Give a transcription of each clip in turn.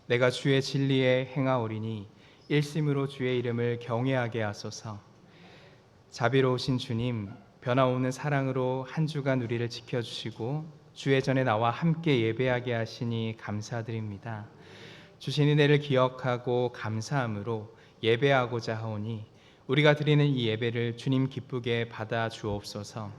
내가 주의 진리에 행하오리니 일심으로 주의 이름을 경외하게 하소서. 자비로우신 주님, 변화없는 사랑으로 한 주간 우리를 지켜주시고 주의 전에 나와 함께 예배하게 하시니 감사드립니다. 주신 은혜를 기억하고 감사함으로 예배하고자 하오니 우리가 드리는 이 예배를 주님 기쁘게 받아 주옵소서.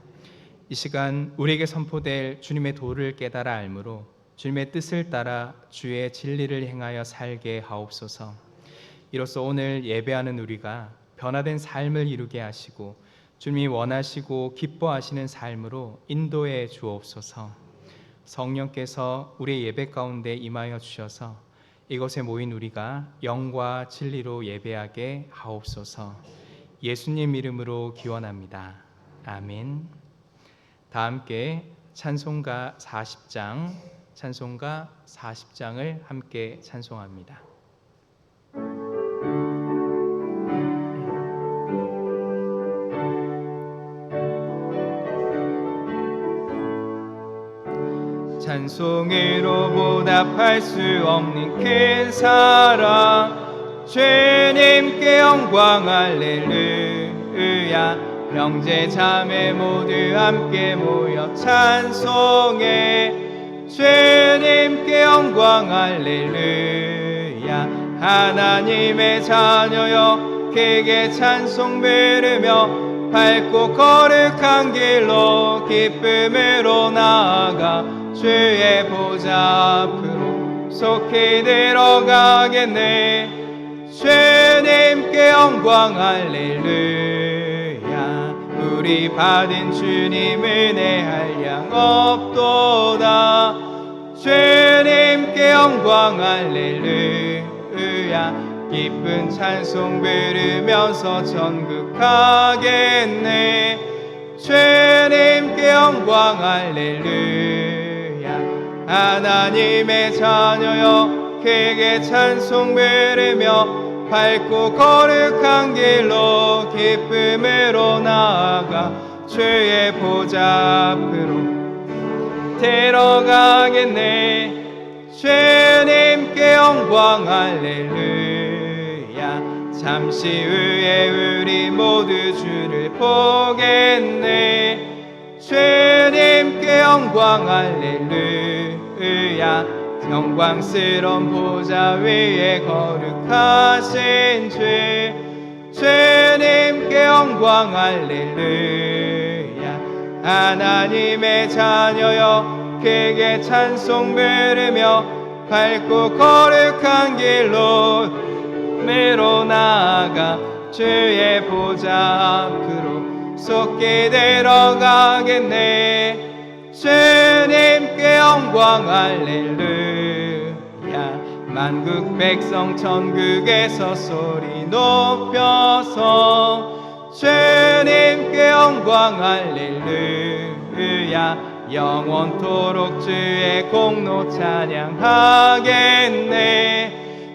이 시간 우리에게 선포될 주님의 도를 깨달아 알므로 주님의 뜻을 따라 주의 진리를 행하여 살게 하옵소서. 이로써 오늘 예배하는 우리가 변화된 삶을 이루게 하시고 주님이 원하시고 기뻐하시는 삶으로 인도해 주옵소서. 성령께서 우리의 예배 가운데 임하여 주셔서 이곳에 모인 우리가 영과 진리로 예배하게 하옵소서. 예수님 이름으로 기원합니다. 아멘. 다 함께 찬송가 40장을 함께 찬송합니다. 찬송으로 보답할 수 없는 큰 사랑, 주님께 영광 할렐루야. 형제 자매 모두 함께 모여 찬송해. 주님께 영광 할렐루야. 하나님의 자녀여 크게 찬송 부르며 밝고 거룩한 길로 기쁨으로 나아가 주의 보좌 앞으로 속히 들어가겠네. 주님께 영광 할렐루야. 우리 받은 주님 은혜 한량 없도다. 주님께 영광 할렐루야. 기쁜 찬송 부르면서 천국 가겠네. 주님께 영광 할렐루야. 하나님의 자녀여 크게 찬송 부르며 밝고 거룩한 길로 기쁨으로 나아가 주의 보좌 앞으로 들어가겠네. 주님께 영광 할렐루야. 잠시 후에 우리 모두 주를 보겠네. 주님께 영광 할렐루야. 영광스러운 보좌 위에 거룩하신 주, 주님께 영광 할렐루야. 하나님의 자녀여 크게 찬송 부르며 밝고 거룩한 길로 나아가 주의 보좌 앞으로 속히 들어가겠네. 주님께 영광 할렐루야. 만국 백성 천국에서 소리 높여서 주님께 영광 할렐루야. 영원토록 주의 공로 찬양하겠네.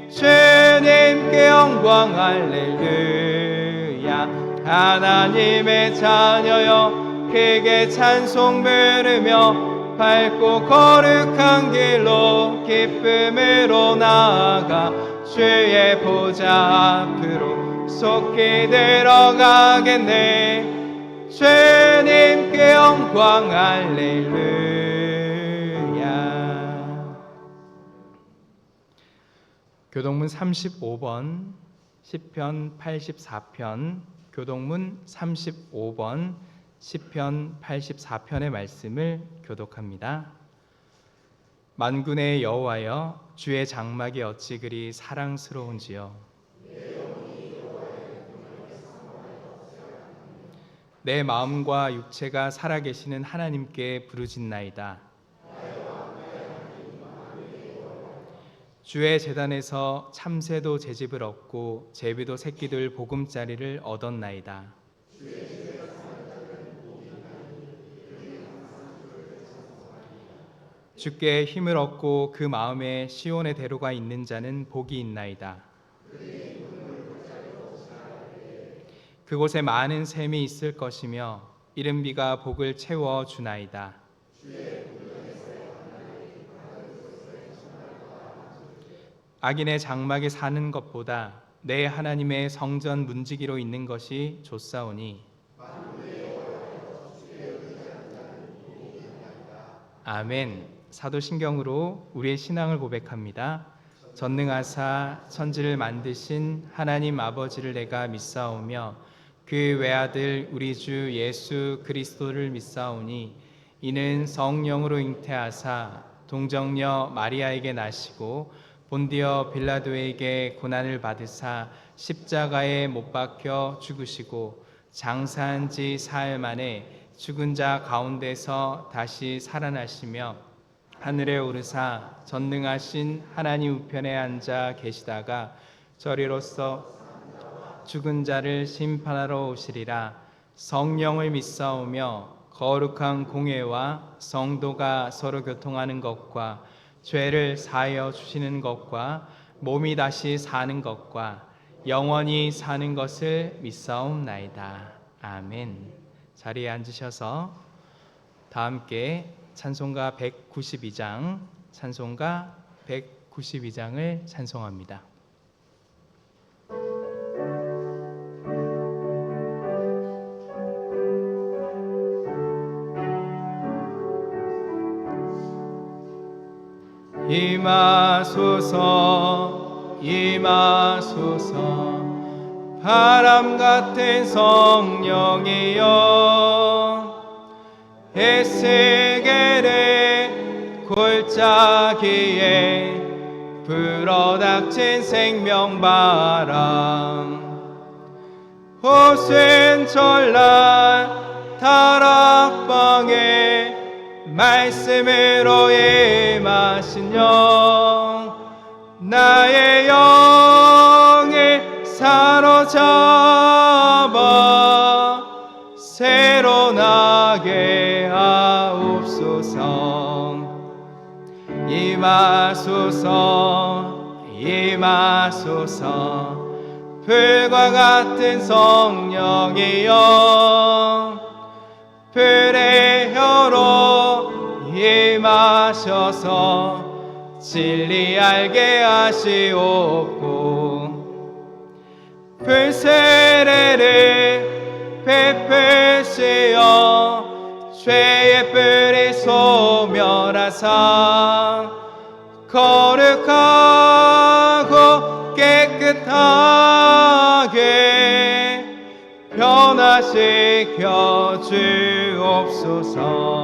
주님께 영광 할렐루야. 하나님의 자녀여 크게 찬송 부르며 밝고 거룩한 길로 기쁨으로 나아가 주의 보좌 앞으로 속히 들어가겠네. 주님께 영광 할렐루야. 교동문 35번 시편 84편, 교동문 35번 시편 84편의 말씀을 교독합니다. 만군의 여호와여, 주의 장막이 어찌 그리 사랑스러운지요. 내 마음과 육체가 살아계시는 하나님께 부르짖나이다. 주의 제단에서 참새도 제집을 얻고 제비도 새끼들 보금자리를 얻었나이다. 주께 힘을 얻고 그 마음에 시온의 대로가 있는 자는 복이 있나이다. 그곳에 많은 샘이 있을 것이며 이른 비가 복을 채워 주나이다. 악인의 장막에 사는 것보다 내 하나님의 성전 문지기로 있는 것이 좋사오니 아멘. 사도신경으로 우리의 신앙을 고백합니다. 전능하사 천지를 만드신 하나님 아버지를 내가 믿사오며 그 외아들 우리 주 예수 그리스도를 믿사오니 이는 성령으로 잉태하사 동정녀 마리아에게 나시고 본디어 빌라도에게 고난을 받으사 십자가에 못 박혀 죽으시고 장사한 지 사흘 만에 죽은 자 가운데서 다시 살아나시며 하늘에 오르사 전능하신 하나님 우편에 앉아 계시다가 저리로서 죽은 자를 심판하러 오시리라. 성령을 믿사오며 거룩한 공회와 성도가 서로 교통하는 것과 죄를 사하여 주시는 것과 몸이 다시 사는 것과 영원히 사는 것을 믿사옵나이다. 아멘. 자리에 앉으셔서 다 함께 찬송가 192장, 찬송가 192장을 찬송합니다. 임하소서 임하소서 바람 같은 성령이여 에스겔의 골짜기에 불어닥친 생명바람 호순철날 다락방에 말씀으로 임하신 영 나의 영을 사로잡아 새로 나게 하옵소서. 임하소서 임하소서 불과 같은 성령이여 불의 혀로 임하셔서 진리 알게 하시옵고 불세례를 베푸시어 죄의 뿌리 소멸하사 거룩하고 깨끗하게 변화시켜 주옵소서.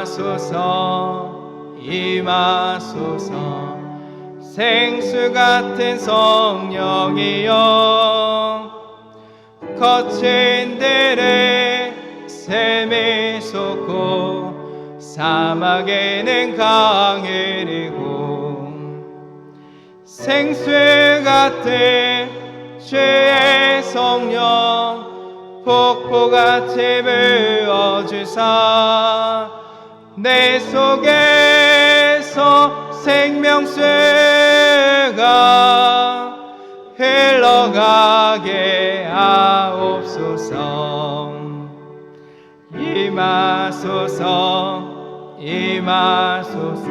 임하소서 임하소서 생수 같은 성령이여 거친 들에 샘이 솟고 사막에는 강을 이고 생수 같은 주의 성령 폭포같이 부어주사 내 속에서 생명수가 흘러가게 하옵소서. 임하소서 임하소서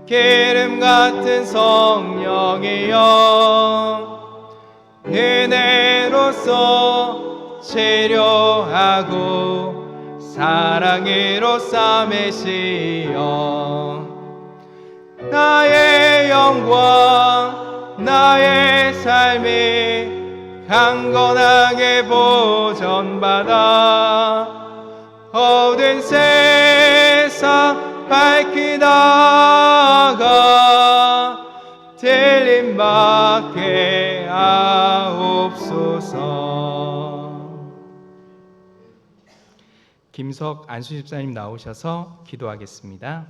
기름 같은 성령이여 은혜로서 치료하고 사랑으로 싸매시어 나의 영광 나의 삶이 강건하게 보존받아 어두운 세상 밝히다가 들림받게 하옵소서. 김석 안수 집사님 나오셔서 기도하겠습니다.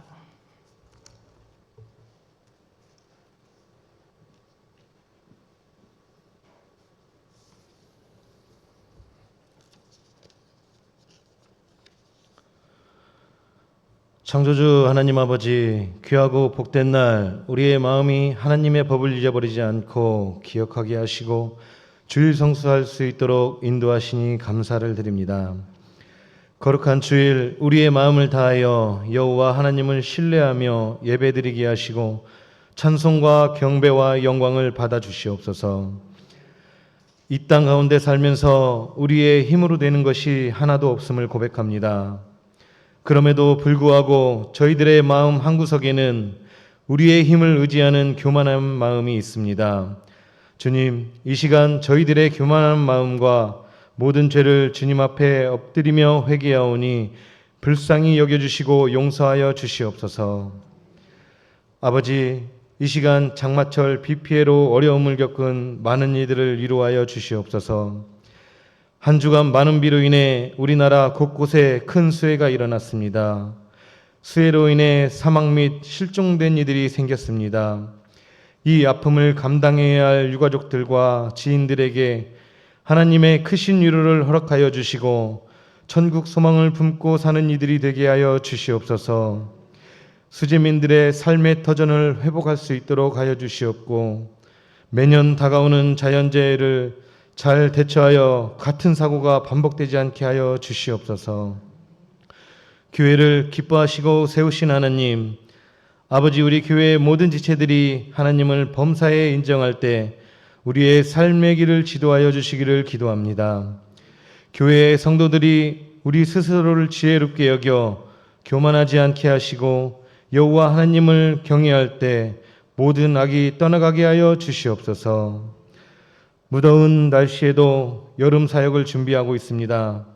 창조주 하나님 아버지, 귀하고 복된 날 우리의 마음이 하나님의 법을 잊어버리지 않고 기억하게 하시고 주일 성수할 수 있도록 인도하시니 감사를 드립니다. 거룩한 주일 우리의 마음을 다하여 여호와 하나님을 신뢰하며 예배드리게 하시고 찬송과 경배와 영광을 받아 주시옵소서. 이 땅 가운데 살면서 우리의 힘으로 되는 것이 하나도 없음을 고백합니다. 그럼에도 불구하고 저희들의 마음 한구석에는 우리의 힘을 의지하는 교만한 마음이 있습니다. 주님, 이 시간 저희들의 교만한 마음과 모든 죄를 주님 앞에 엎드리며 회개하오니 불쌍히 여겨주시고 용서하여 주시옵소서. 아버지, 이 시간 장마철 비 피해로 어려움을 겪은 많은 이들을 위로하여 주시옵소서. 한 주간 많은 비로 인해 우리나라 곳곳에 큰 수해가 일어났습니다. 수해로 인해 사망 및 실종된 이들이 생겼습니다. 이 아픔을 감당해야 할 유가족들과 지인들에게 하나님의 크신 위로를 허락하여 주시고 천국 소망을 품고 사는 이들이 되게 하여 주시옵소서. 수재민들의 삶의 터전을 회복할 수 있도록 하여 주시옵고 매년 다가오는 자연재해를 잘 대처하여 같은 사고가 반복되지 않게 하여 주시옵소서. 교회를 기뻐하시고 세우신 하나님, 아버지, 우리 교회의 모든 지체들이 하나님을 범사에 인정할 때 우리의 삶의 길을 지도하여 주시기를 기도합니다. 교회의 성도들이 우리 스스로를 지혜롭게 여겨 교만하지 않게 하시고 여호와 하나님을 경외할 때 모든 악이 떠나가게 하여 주시옵소서. 무더운 날씨에도 여름 사역을 준비하고 있습니다.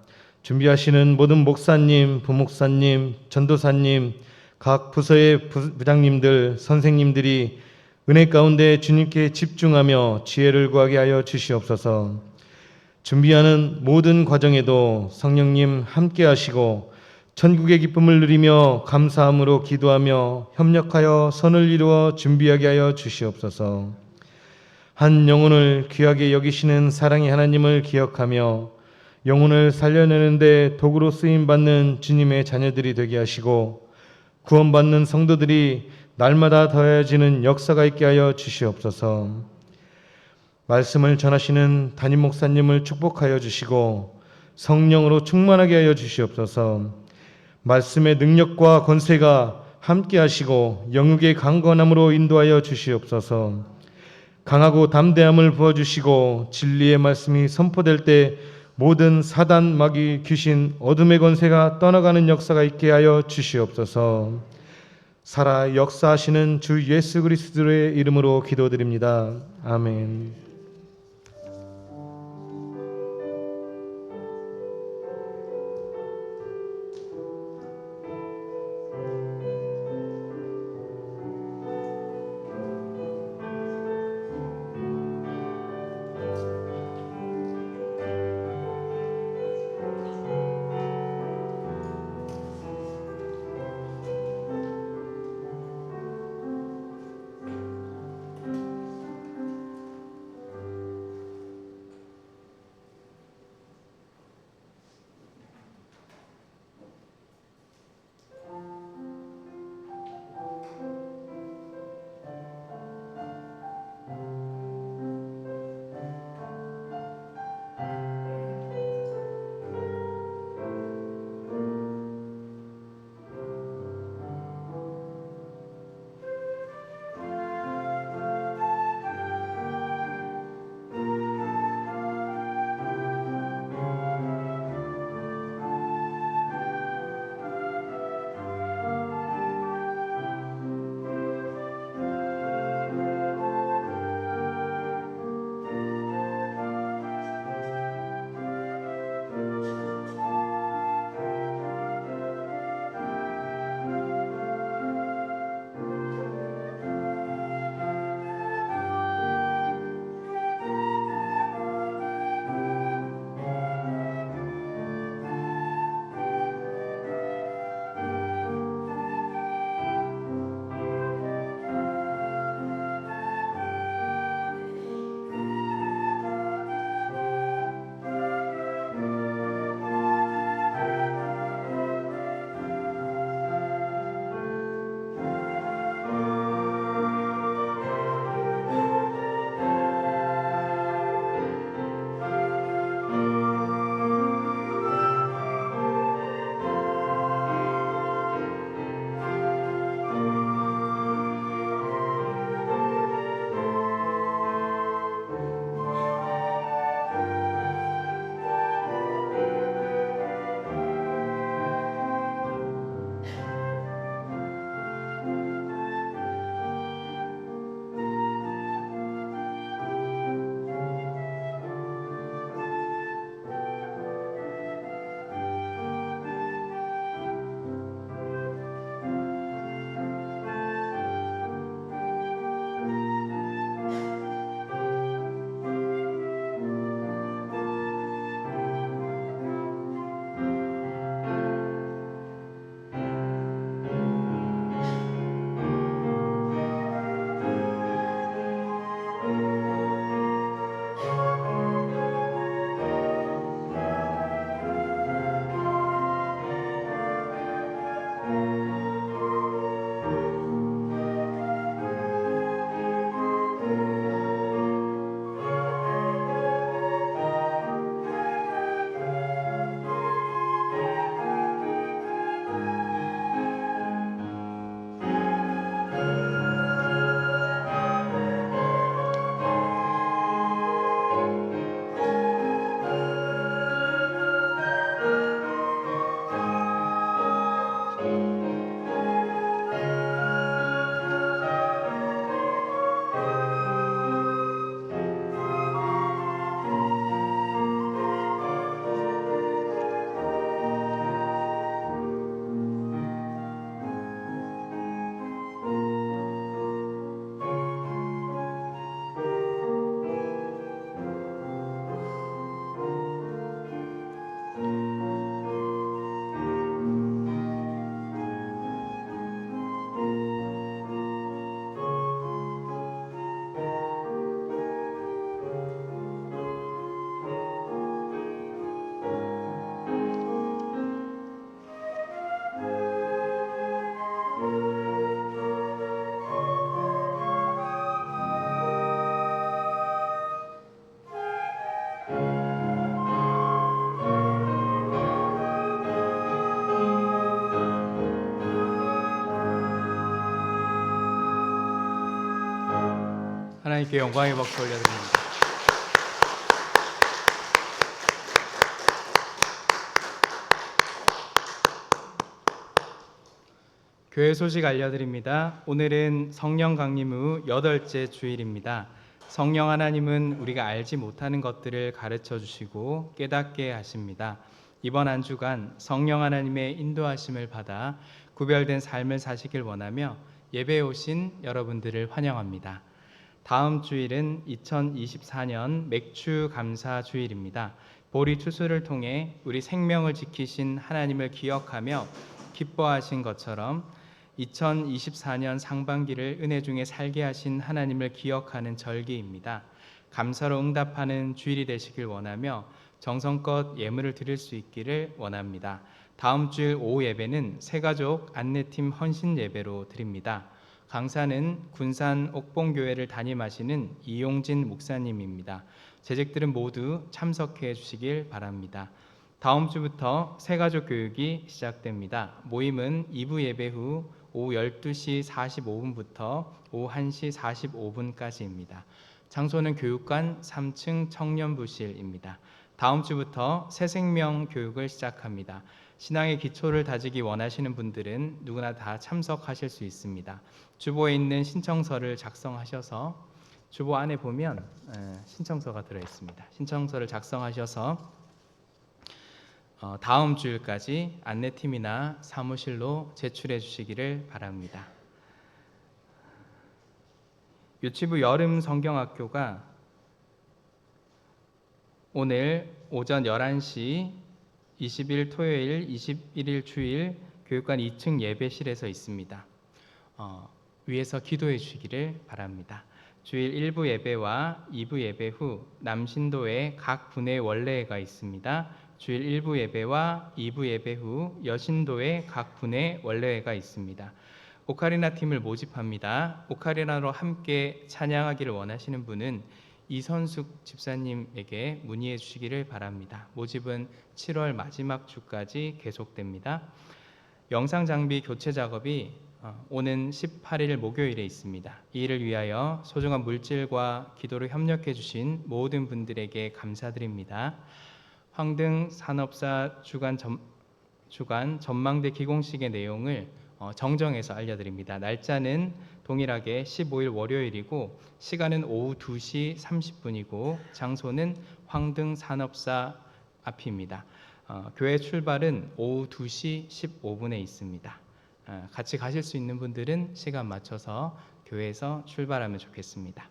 준비하시는 모든 목사님, 부목사님, 전도사님, 각 부서의 부장님들, 선생님들이 은혜 가운데 주님께 집중하며 지혜를 구하게 하여 주시옵소서. 준비하는 모든 과정에도 성령님 함께 하시고 천국의 기쁨을 누리며 감사함으로 기도하며 협력하여 선을 이루어 준비하게 하여 주시옵소서. 한 영혼을 귀하게 여기시는 사랑의 하나님을 기억하며 영혼을 살려내는데 도구로 쓰임받는 주님의 자녀들이 되게 하시고 구원받는 성도들이 날마다 더해지는 역사가 있게 하여 주시옵소서. 말씀을 전하시는 담임 목사님을 축복하여 주시고 성령으로 충만하게 하여 주시옵소서. 말씀의 능력과 권세가 함께 하시고 영육의 강건함으로 인도하여 주시옵소서. 강하고 담대함을 부어주시고 진리의 말씀이 선포될 때 모든 사단, 마귀, 귀신, 어둠의 권세가 떠나가는 역사가 있게 하여 주시옵소서. 살아 역사하시는 주 예수 그리스도의 이름으로 기도드립니다. 아멘. 하나님께 영광의 박수 올려드립니다. 교회 소식 알려드립니다. 오늘은 성령 강림 후 8째 주일입니다. 성령 하나님은 우리가 알지 못하는 것들을 가르쳐 주시고 깨닫게 하십니다. 이번 한 주간 성령 하나님의 인도하심을 받아 구별된 삶을 사시길 원하며 예배에 오신 여러분들을 환영합니다. 다음 주일은 2024년 맥주 감사 주일입니다. 보리 추수를 통해 우리 생명을 지키신 하나님을 기억하며 기뻐하신 것처럼 2024년 상반기를 은혜 중에 살게 하신 하나님을 기억하는 절기입니다. 감사로 응답하는 주일이 되시길 원하며 정성껏 예물을 드릴 수 있기를 원합니다. 다음 주일 오후 예배는 새가족 안내팀 헌신 예배로 드립니다. 강사는 군산 옥봉교회를 담임하시는 이용진 목사님입니다. 재직들은 모두 참석해 주시길 바랍니다. 다음 주부터 새가족 교육이 시작됩니다. 모임은 2부 예배 후 오후 12시 45분부터 오후 1시 45분까지입니다. 장소는 교육관 3층 청년부실입니다. 다음 주부터 새생명 교육을 시작합니다. 신앙의 기초를 다지기 원하시는 분들은 누구나 다 참석하실 수 있습니다. 주보에 있는 신청서를 작성하셔서 주보 안에 보면 신청서가 들어있습니다. 신청서를 작성하셔서 다음 주일까지 안내팀이나 사무실로 제출해 주시기를 바랍니다. 유치부 여름 성경학교가 오늘 오전 11시 20일 토요일 21일 주일 교육관 2층 예배실에서 있습니다. 위에서 기도해 주시기를 바랍니다. 주일 1부 예배와 2부 예배 후 남신도에 각 분의 원례회가 있습니다. 주일 1부 예배와 2부 예배 후 여신도에 각 분의 원례회가 있습니다. 오카리나 팀을 모집합니다. 오카리나로 함께 찬양하기를 원하시는 분은 이선숙 집사님에게 문의해 주시기를 바랍니다. 모집은 7월 마지막 주까지 계속됩니다. 영상 장비 교체 작업이 오는 18일 목요일에 있습니다. 이 일을 위하여 소중한 물질과 기도로 협력해 주신 모든 분들에게 감사드립니다. 황등 산업사 주간 전망대 기공식의 내용을 정정해서 알려드립니다. 날짜는 동일하게 15일 월요일이고 시간은 오후 2시 30분이고 장소는 황등 산업사 앞입니다. 교회 출발은 오후 2시 15분에 있습니다. 같이 가실 수 있는 분들은 시간 맞춰서 교회에서 출발하면 좋겠습니다.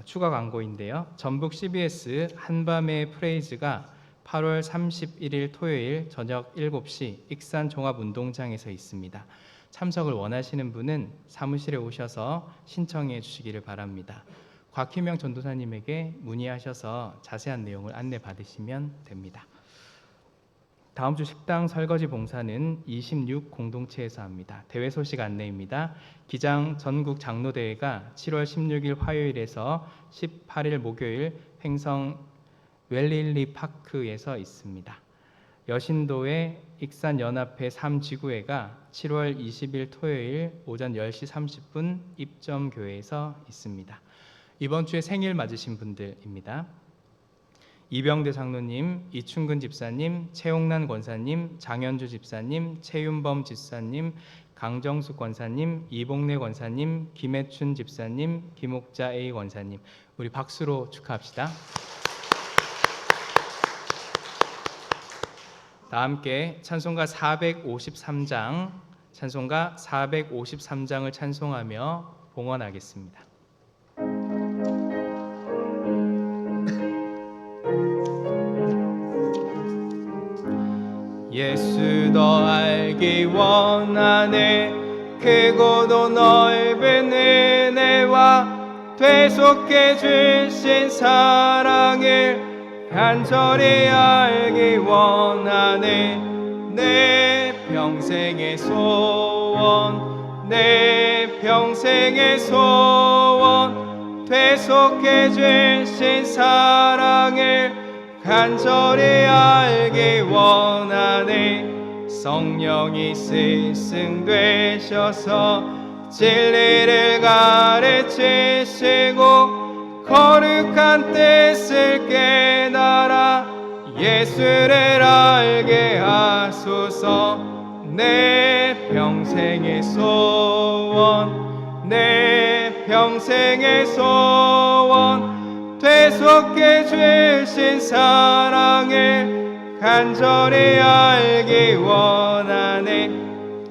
추가 광고인데요. 전북 CBS 한밤의 프레이즈가 8월 31일 토요일 저녁 7시 익산 종합운동장에서 있습니다. 참석을 원하시는 분은 사무실에 오셔서 신청해 주시기를 바랍니다. 곽희명 전도사님에게 문의하셔서 자세한 내용을 안내 받으시면 됩니다. 다음 주 식당 설거지 봉사는 26 공동체에서 합니다. 대회 소식 안내입니다. 기장 전국 장로대회가 7월 16일 화요일에서 18일 목요일 횡성 웰릴리 파크에서 있습니다. 여신도의 익산연합회 3지구회가 7월 20일 토요일 오전 10시 30분 입점교회에서 있습니다. 이번 주에 생일 맞으신 분들입니다. 이병대 장로님, 이충근 집사님, 최홍란 권사님, 장현주 집사님, 최윤범 집사님, 강정숙 권사님, 이봉래 권사님, 김혜춘 집사님, 김옥자 A 권사님, 우리 박수로 축하합시다. 다 함께 찬송가 453장을 찬송하며 봉헌하겠습니다. 예수 더 알기 원하네. 크고도 넓은 은혜와 되속해 주신 사랑을 간절히 알기 원하네. 내 평생의 소원, 내 평생의 소원, 되속해 주신 사랑을 간절히 알기 원하네. 성령이 스승되셔서 진리를 가르치시고 거룩한 뜻을 깨달아 예수를 알게 하소서. 내 평생의 소원, 내 평생의 소원, 되찾게 주신 사랑을 간절히 알기 원하네.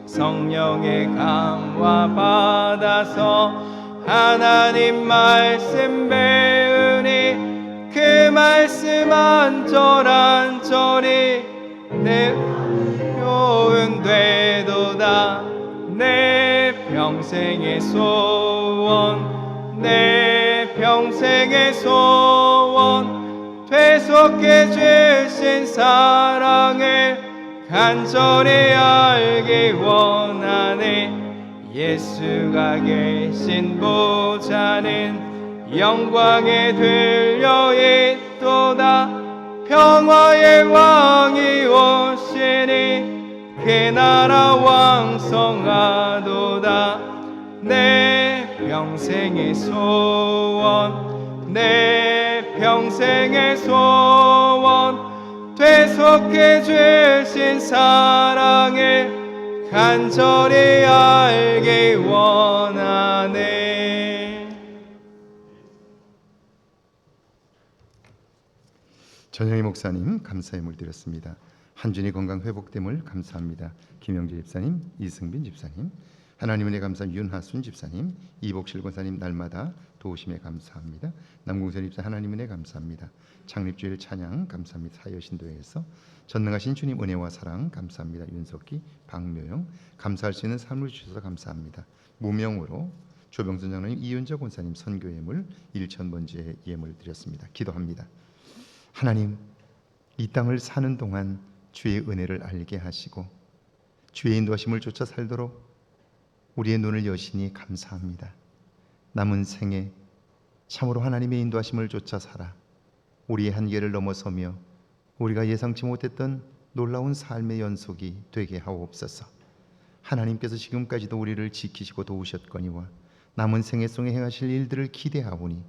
성령의 감화 받아서 하나님 말씀 배우니 그 말씀 한절한절이 내 표현되도다. 내 평생의 소원, 내 평생의 소원, 되찾게 주신 사랑을 간절히 알기 원하네. 예수가 계신 보좌는 영광에 들려 있도다. 평화의 왕이 오시니 그 나라 왕성하도다. 내 평생의 소원, 내 평생의 소원, 되찾게 주신 사랑을 간절히 알기 원하네. 전영희 목사님 감사의 물 드렸습니다. 한준이 건강 회복됨을 감사합니다. 김영재 집사님, 이승빈 집사님, 하나님 은혜 감사 윤하순 집사님, 이복실 권사님 날마다 도우심에 감사합니다. 남궁선 집사 하나님 은혜 감사합니다. 창립주일 찬양 감사합니다. 사여신도에서 전능하신 주님 은혜와 사랑 감사합니다. 윤석기, 박묘영 감사할 수 있는 삶을 주셔서 감사합니다. 무명으로 조병선 장로님, 이윤재 권사님 선교 예물 1,000번째 예물 드렸습니다. 기도합니다. 하나님, 이 땅을 사는 동안 주의 은혜를 알게 하시고 주의 인도하심을 쫓아 살도록 우리의 눈을 여시니 감사합니다. 남은 생에 참으로 하나님의 인도하심을 쫓아 살아 우리의 한계를 넘어서며 우리가 예상치 못했던 놀라운 삶의 연속이 되게 하옵소서. 하나님께서 지금까지도 우리를 지키시고 도우셨거니와 남은 생애 속에 행하실 일들을 기대하오니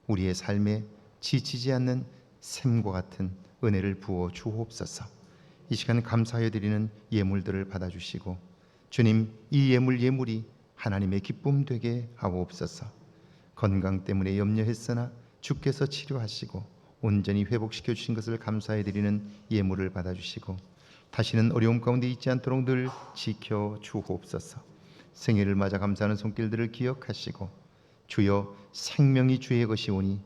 우리의 삶에 지치지 않는 샘과 같은 은혜를 부어 주옵소서. 이 시간 감사하여 드리는 예물들을 받아주시고 주님, 이 예물이 하나님의 기쁨 되게 하옵소서. 건강 때문에 염려했으나 주께서 치료하시고 온전히 회복시켜 주신 것을 감사해 드리는 예물을 받아주시고 다시는 어려움 가운데 있지 않도록 늘 지켜 주옵소서. 생일을 맞아 감사하는 손길들을 기억하시고 주여, 생명이 주의 것이오니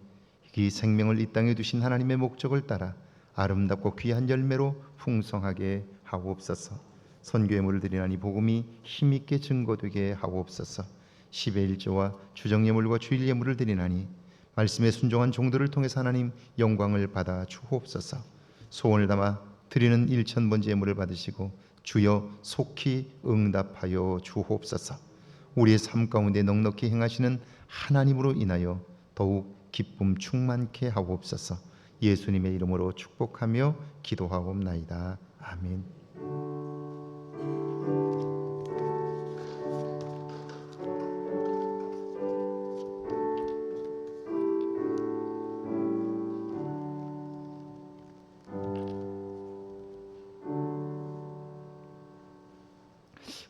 이 생명을 이 땅에 두신 하나님의 목적을 따라 아름답고 귀한 열매로 풍성하게 하옵소서. 선교 예물을 드리나니 복음이 힘있게 증거되게 하옵소서. 10의 1조와 주정 예물과 주일 예물을 드리나니 말씀에 순종한 종들을 통해서 하나님 영광을 받아 주옵소서. 소원을 담아 드리는 1,000번째 예물을 받으시고 주여 속히 응답하여 주옵소서. 우리의 삶 가운데 넉넉히 행하시는 하나님으로 인하여 더욱 기쁨 충만케 하옵소서. 예수님의 이름으로 축복하며 기도하옵나이다. 아멘.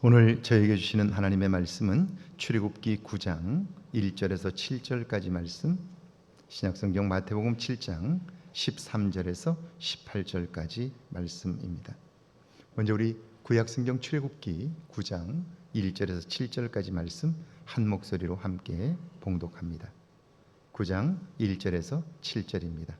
오늘 저에게 주시는 하나님의 말씀은 출애굽기 9장 1절에서 7절까지 말씀, 신약성경 마태복음 7장 13절에서 18절까지 말씀입니다. 먼저 우리 구약성경 출애굽기 9장 1절에서 7절까지 말씀 한 목소리로 함께 봉독합니다. 9장 1절에서 7절입니다.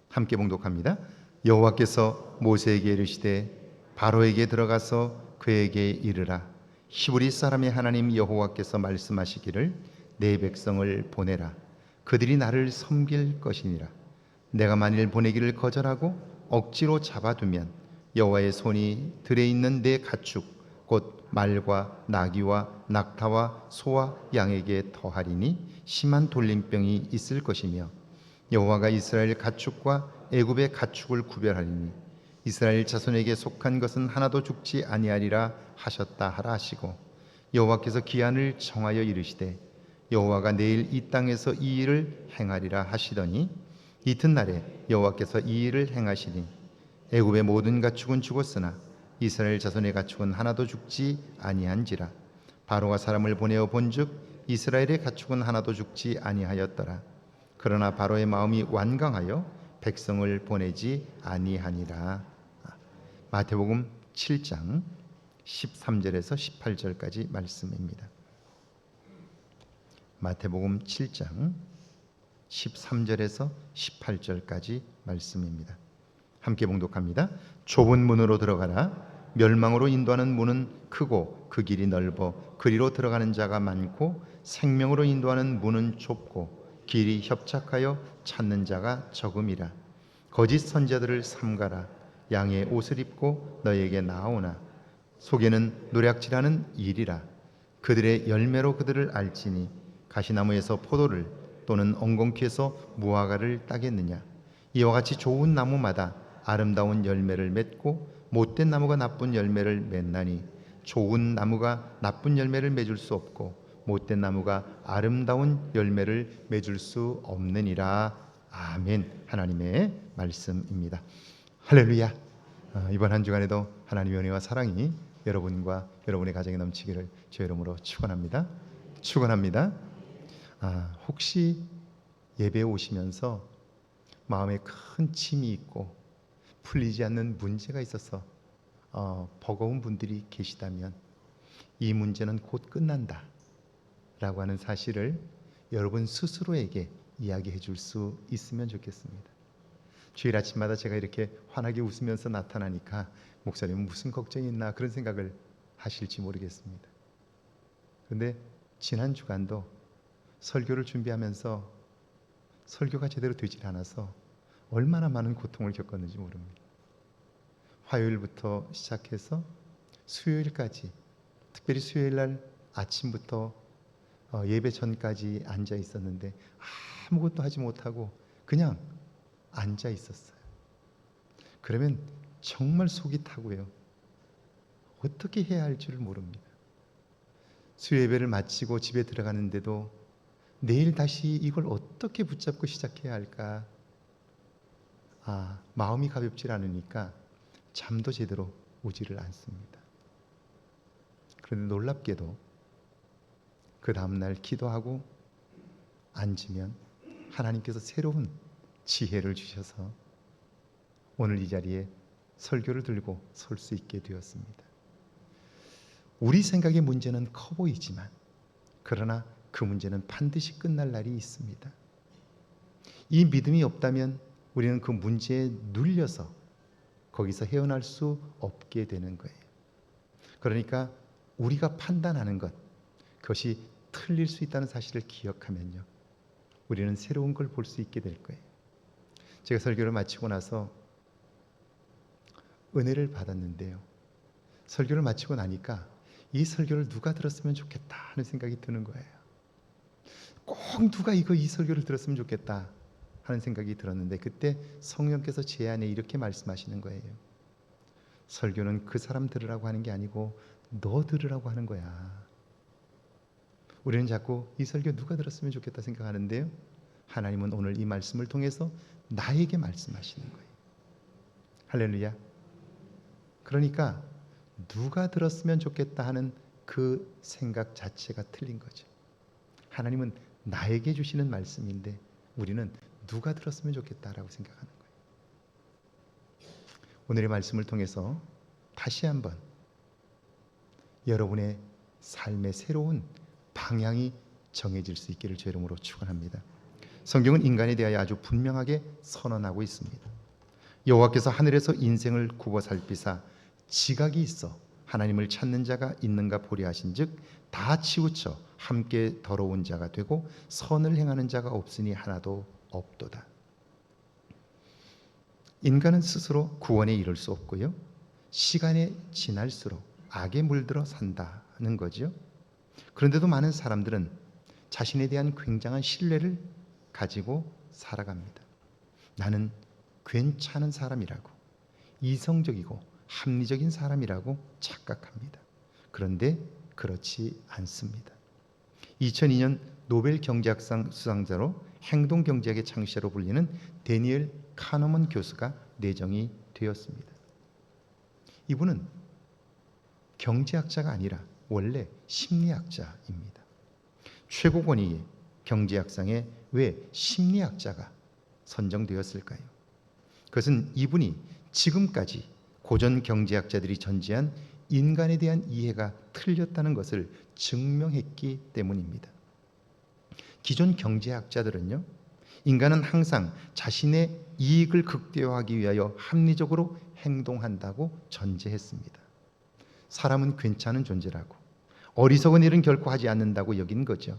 함께 봉독합니다. 여호와께서 모세에게 이르시되 바로에게 들어가서 그에게 이르라. 히브리 사람의 하나님 여호와께서 말씀하시기를 내 백성을 보내라. 그들이 나를 섬길 것이니라. 내가 만일 보내기를 거절하고 억지로 잡아두면 여호와의 손이 들에 있는 내 가축 곧 말과 나귀와 낙타와 소와 양에게 더하리니 심한 돌림병이 있을 것이며 여호와가 이스라엘 가축과 애굽의 가축을 구별하리니 이스라엘 자손에게 속한 것은 하나도 죽지 아니하리라 하셨다 하라 하시고 여호와께서 기한을 정하여 이르시되 여호와가 내일 이 땅에서 이 일을 행하리라 하시더니 이튿날에 여호와께서 이 일을 행하시니 애굽의 모든 가축은 죽었으나 이스라엘 자손의 가축은 하나도 죽지 아니한지라. 바로가 사람을 보내어 본즉 이스라엘의 가축은 하나도 죽지 아니하였더라. 그러나 바로의 마음이 완강하여 백성을 보내지 아니하니라. 마태복음 7장 13절에서 18절까지 말씀입니다. 마태복음 7장 13절에서 18절까지 말씀입니다. 함께 봉독합니다. 좁은 문으로 들어가라. 멸망으로 인도하는 문은 크고 그 길이 넓어 그리로 들어가는 자가 많고 생명으로 인도하는 문은 좁고 길이 협착하여 찾는 자가 적음이라. 거짓 선지자들을 삼가라. 양의 옷을 입고 너에게 나오나 속에는 노략질하는 일이라. 그들의 열매로 그들을 알지니 가시나무에서 포도를 또는 엉겅퀴에서 무화과를 따겠느냐. 이와 같이 좋은 나무마다 아름다운 열매를 맺고 못된 나무가 나쁜 열매를 맺나니 좋은 나무가 나쁜 열매를 맺을 수 없고 못된 나무가 아름다운 열매를 맺을 수 없느니라. 아멘. 하나님의 말씀입니다. 할렐루야. 이번 한 주간에도 하나님의 은혜와 사랑이 여러분과 여러분의 가정에 넘치기를 주의 이름으로 축원합니다. 축원합니다. 혹시 예배에 오시면서 마음에 큰 짐이 있고 풀리지 않는 문제가 있어서 버거운 분들이 계시다면 이 문제는 곧 끝난다 라고 하는 사실을 여러분 스스로에게 이야기해 줄 수 있으면 좋겠습니다. 주일 아침마다 제가 이렇게 환하게 웃으면서 나타나니까 목사님은 무슨 걱정이 있나 그런 생각을 하실지 모르겠습니다. 그런데 지난 주간도 설교를 준비하면서 설교가 제대로 되질 않아서 얼마나 많은 고통을 겪었는지 모릅니다. 화요일부터 시작해서 수요일까지, 특별히 수요일 날 아침부터 예배 전까지 앉아 있었는데 아무것도 하지 못하고 그냥 앉아 있었어요. 그러면 정말 속이 타고요. 어떻게 해야 할지를 모릅니다. 수요 예배를 마치고 집에 들어가는데도 내일 다시 이걸 어떻게 붙잡고 시작해야 할까? 마음이 가볍질 않으니까 잠도 제대로 오지를 않습니다. 그런데 놀랍게도 그 다음날 기도하고 앉으면 하나님께서 새로운 지혜를 주셔서 오늘 이 자리에 설교를 들고 설 수 있게 되었습니다. 우리 생각의 문제는 커 보이지만 그러나 그 문제는 반드시 끝날 날이 있습니다. 이 믿음이 없다면 우리는 그 문제에 눌려서 거기서 헤어날 수 없게 되는 거예요. 그러니까 우리가 판단하는 것, 그것이 틀릴 수 있다는 사실을 기억하면요, 우리는 새로운 걸 볼 수 있게 될 거예요. 제가 설교를 마치고 나서 은혜를 받았는데요, 설교를 마치고 나니까 이 설교를 누가 들었으면 좋겠다 하는 생각이 드는 거예요. 꼭 누가 이 설교를 들었으면 좋겠다 하는 생각이 들었는데, 그때 성령께서 제 안에 이렇게 말씀하시는 거예요. 설교는 그 사람 들으라고 하는 게 아니고 너 들으라고 하는 거야. 우리는 자꾸 이 설교 누가 들었으면 좋겠다 생각하는데요, 하나님은 오늘 이 말씀을 통해서 나에게 말씀하시는 거예요. 할렐루야. 그러니까 누가 들었으면 좋겠다 하는 그 생각 자체가 틀린 거죠. 하나님은 나에게 주시는 말씀인데 우리는 누가 들었으면 좋겠다라고 생각하는 거예요. 오늘의 말씀을 통해서 다시 한번 여러분의 삶의 새로운 방향이 정해질 수 있기를 주의 이름으로 축원합니다. 성경은 인간에 대하여 아주 분명하게 선언하고 있습니다. 여호와께서 하늘에서 인생을 굽어 살피사 지각이 있어 하나님을 찾는 자가 있는가 보려 하신즉 다 치우쳐 함께 더러운 자가 되고 선을 행하는 자가 없으니 하나도 없도다. 인간은 스스로 구원에 이를 수 없고요, 시간이 지날수록 악에 물들어 산다는 거죠. 그런데도 많은 사람들은 자신에 대한 굉장한 신뢰를 가지고 살아갑니다. 나는 괜찮은 사람이라고, 이성적이고 합리적인 사람이라고 착각합니다. 그런데 그렇지 않습니다. 2002년 노벨 경제학상 수상자로 행동 경제학의 창시자로 불리는 데니엘 카너먼 교수가 내정이 되었습니다. 이분은 경제학자가 아니라 원래 심리학자입니다. 최고 권위의 경제학상에 왜 심리학자가 선정되었을까요? 그것은 이분이 지금까지 고전 경제학자들이 전제한 인간에 대한 이해가 틀렸다는 것을 증명했기 때문입니다. 기존 경제학자들은요, 인간은 항상 자신의 이익을 극대화하기 위하여 합리적으로 행동한다고 전제했습니다. 사람은 괜찮은 존재라고, 어리석은 일은 결코 하지 않는다고 여긴 거죠.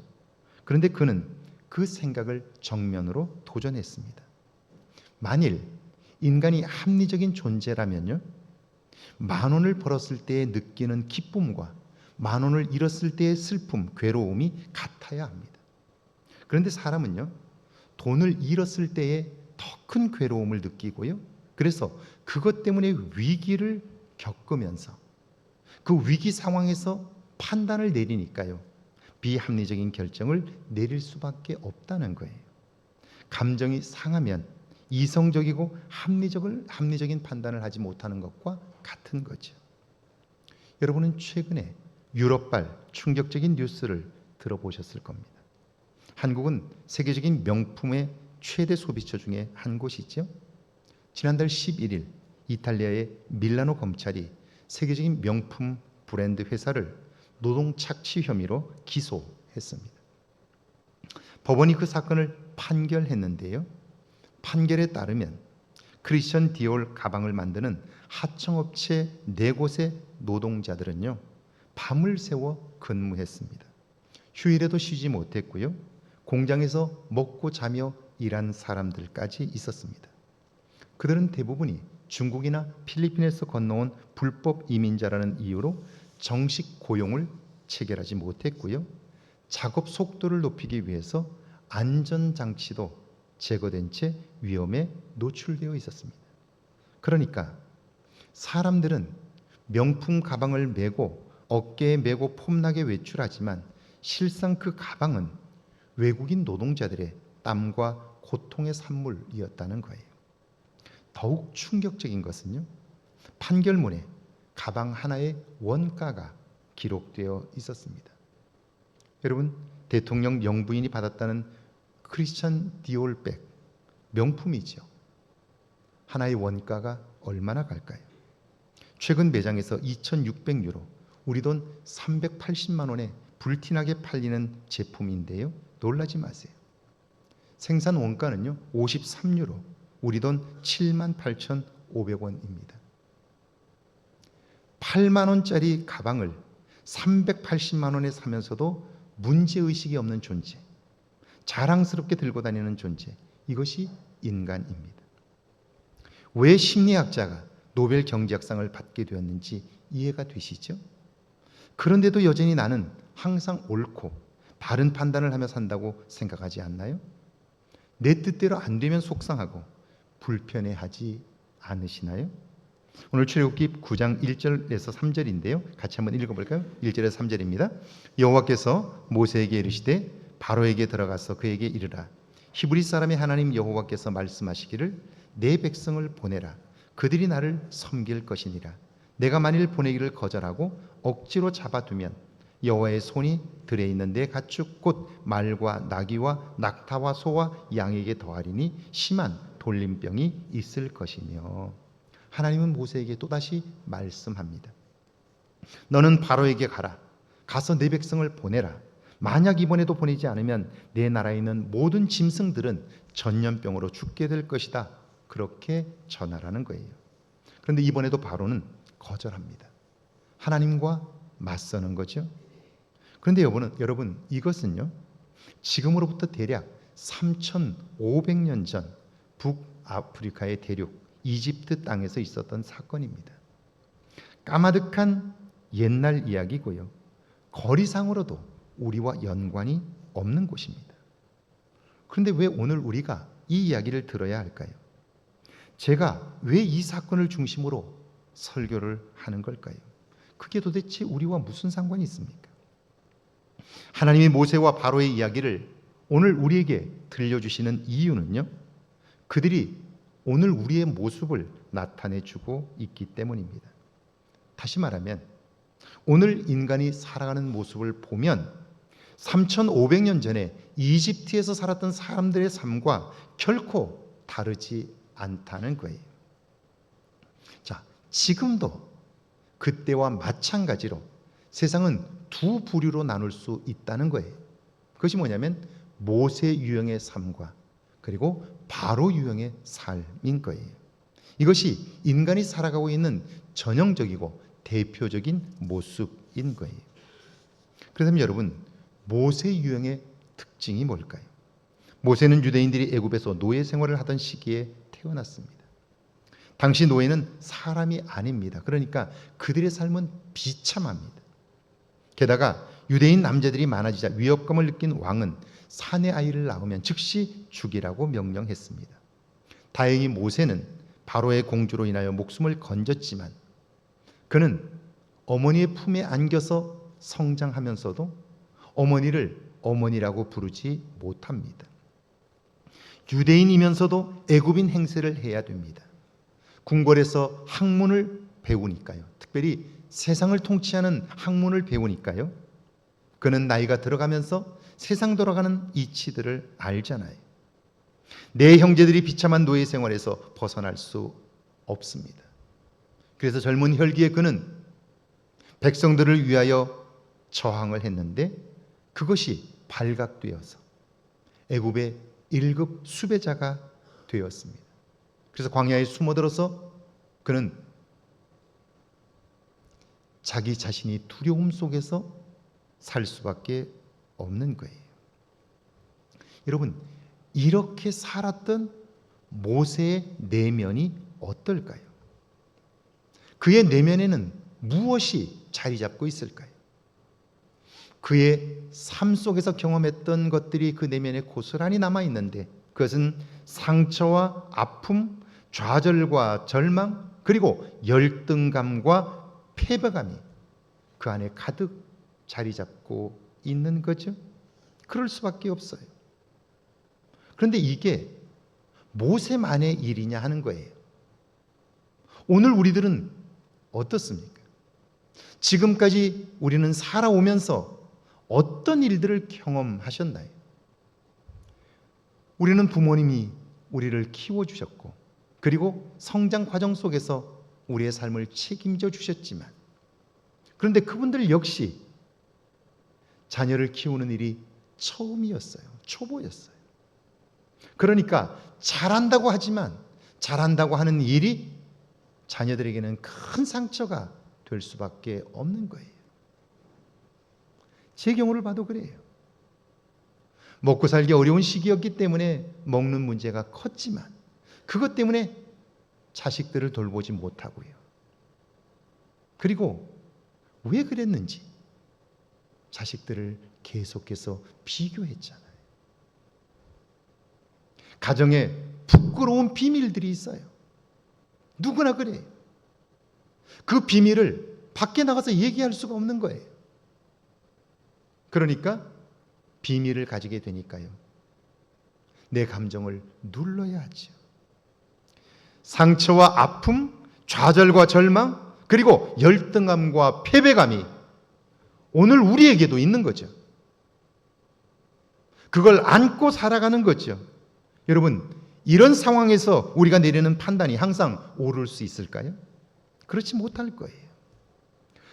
그런데 그는 그 생각을 정면으로 도전했습니다. 만일 인간이 합리적인 존재라면요, 10,000원을 벌었을 때 느끼는 기쁨과 10,000원을 잃었을 때의 슬픔, 괴로움이 같아야 합니다. 그런데 사람은요, 돈을 잃었을 때에 더 큰 괴로움을 느끼고요, 그래서 그것 때문에 위기를 겪으면서 그 위기 상황에서 판단을 내리니까요, 비합리적인 결정을 내릴 수밖에 없다는 거예요. 감정이 상하면 이성적이고 합리적인 판단을 하지 못하는 것과 같은 거죠. 여러분은 최근에 유럽발 충격적인 뉴스를 들어보셨을 겁니다. 한국은 세계적인 명품의 최대 소비처 중에 한 곳이죠. 지난달 11일 이탈리아의 밀라노 검찰이 세계적인 명품 브랜드 회사를 노동 착취 혐의로 기소했습니다. 법원이 그 사건을 판결했는데요, 판결에 따르면 크리스천 디올 가방을 만드는 하청업체 4곳의 노동자들은요, 밤을 새워 근무했습니다. 휴일에도 쉬지 못했고요, 공장에서 먹고 자며 일한 사람들까지 있었습니다. 그들은 대부분이 중국이나 필리핀에서 건너온 불법 이민자라는 이유로 정식 고용을 체결하지 못했고요, 작업 속도를 높이기 위해서 안전장치도 제거된 채 위험에 노출되어 있었습니다. 그러니까 사람들은 명품 가방을 메고 어깨에 메고 폼나게 외출하지만 실상 그 가방은 외국인 노동자들의 땀과 고통의 산물이었다는 거예요. 더욱 충격적인 것은요, 판결문에 가방 하나의 원가가 기록되어 있었습니다. 여러분, 대통령 영부인이 받았다는 크리스천 디올 백, 명품이죠. 하나의 원가가 얼마나 갈까요? 최근 매장에서 2,600유로, 우리 돈 380만 원에 불티나게 팔리는 제품인데요, 놀라지 마세요. 생산 원가는요 53유로, 우리 돈 78,500원입니다. 8만 원짜리 가방을 380만 원에 사면서도 문제의식이 없는 존재, 자랑스럽게 들고 다니는 존재, 이것이 인간입니다. 왜 심리학자가 노벨 경제학상을 받게 되었는지 이해가 되시죠? 그런데도 여전히 나는 항상 옳고 바른 판단을 하며 산다고 생각하지 않나요? 내 뜻대로 안 되면 속상하고 불편해하지 않으시나요? 오늘 출애굽기 9장 1절에서 3절인데요. 같이 한번 읽어볼까요? 1절에서 3절입니다. 여호와께서 모세에게 이르시되 바로에게 들어가서 그에게 이르라. 히브리 사람의 하나님 여호와께서 말씀하시기를 내 백성을 보내라. 그들이 나를 섬길 것이니라. 내가 만일 보내기를 거절하고 억지로 잡아두면 여호와의 손이 들에 있는 내 가축 곧 말과 나귀와 낙타와 소와 양에게 더하리니 심한 돌림병이 있을 것이며. 하나님은 모세에게 또다시 말씀합니다. 너는 바로에게 가라. 가서 내 백성을 보내라. 만약 이번에도 보내지 않으면 내 나라에 있는 모든 짐승들은 전염병으로 죽게 될 것이다. 그렇게 전하라는 거예요. 그런데 이번에도 바로는 거절합니다. 하나님과 맞서는 거죠. 그런데 여러분, 이것은요, 지금으로부터 대략 3,500년 전 북아프리카의 대륙 이집트 땅에서 있었던 사건입니다. 까마득한 옛날 이야기고요, 거리상으로도 우리와 연관이 없는 곳입니다. 그런데 왜 오늘 우리가 이 이야기를 들어야 할까요? 제가 왜 이 사건을 중심으로 설교를 하는 걸까요? 그게 도대체 우리와 무슨 상관이 있습니까? 하나님이 모세와 바로의 이야기를 오늘 우리에게 들려주시는 이유는요, 그들이 오늘 우리의 모습을 나타내주고 있기 때문입니다. 다시 말하면 오늘 인간이 살아가는 모습을 보면 3,500년 전에 이집트에서 살았던 사람들의 삶과 결코 다르지 않다는 거예요. 자, 지금도 그때와 마찬가지로 세상은 두 부류로 나눌 수 있다는 거예요. 그것이 뭐냐면 모세 유형의 삶과 그리고 바로 유형의 삶인 거예요. 이것이 인간이 살아가고 있는 전형적이고 대표적인 모습인 거예요. 그렇다면 여러분, 모세 유형의 특징이 뭘까요? 모세는 유대인들이 애굽에서 노예 생활을 하던 시기에 태어났습니다. 당시 노예는 사람이 아닙니다. 그러니까 그들의 삶은 비참합니다. 게다가 유대인 남자들이 많아지자 위협감을 느낀 왕은 사내 아이를 낳으면 즉시 죽이라고 명령했습니다. 다행히 모세는 바로의 공주로 인하여 목숨을 건졌지만 그는 어머니의 품에 안겨서 성장하면서도 어머니를 어머니라고 부르지 못합니다. 유대인이면서도 애굽인 행세를 해야 됩니다. 궁궐에서 학문을 배우니까요. 특별히 세상을 통치하는 학문을 배우니까요. 그는 나이가 들어가면서 세상 돌아가는 이치들을 알잖아요. 내 형제들이 비참한 노예 생활에서 벗어날 수 없습니다. 그래서 젊은 혈기에 그는 백성들을 위하여 저항을 했는데 그것이 발각되어서 애굽의 1급 수배자가 되었습니다. 그래서 광야에 숨어들어서 그는 자기 자신이 두려움 속에서 살 수밖에 없는 거예요. 여러분, 이렇게 살았던 모세의 내면이 어떨까요? 그의 내면에는 무엇이 자리 잡고 있을까요? 그의 삶 속에서 경험했던 것들이 그 내면에 고스란히 남아 있는데 그것은 상처와 아픔, 좌절과 절망, 그리고 열등감과 패배감이 그 안에 가득 자리 잡고 있는 거죠. 그럴 수밖에 없어요. 그런데 이게 모세만의 일이냐 하는 거예요. 오늘 우리들은 어떻습니까? 지금까지 우리는 살아오면서 어떤 일들을 경험하셨나요? 우리는 부모님이 우리를 키워주셨고 그리고 성장 과정 속에서 우리의 삶을 책임져 주셨지만 그런데 그분들 역시 자녀를 키우는 일이 처음이었어요. 초보였어요. 그러니까 잘한다고 하지만 잘한다고 하는 일이 자녀들에게는 큰 상처가 될 수밖에 없는 거예요. 제 경우를 봐도 그래요. 먹고 살기 어려운 시기였기 때문에 먹는 문제가 컸지만 그것 때문에 자식들을 돌보지 못하고요. 그리고 왜 그랬는지 자식들을 계속해서 비교했잖아요. 가정에 부끄러운 비밀들이 있어요. 누구나 그래요. 그 비밀을 밖에 나가서 얘기할 수가 없는 거예요. 그러니까 비밀을 가지게 되니까요. 내 감정을 눌러야 하죠. 상처와 아픔, 좌절과 절망, 그리고 열등감과 패배감이 오늘 우리에게도 있는 거죠. 그걸 안고 살아가는 거죠. 여러분, 이런 상황에서 우리가 내리는 판단이 항상 옳을 수 있을까요? 그렇지 못할 거예요.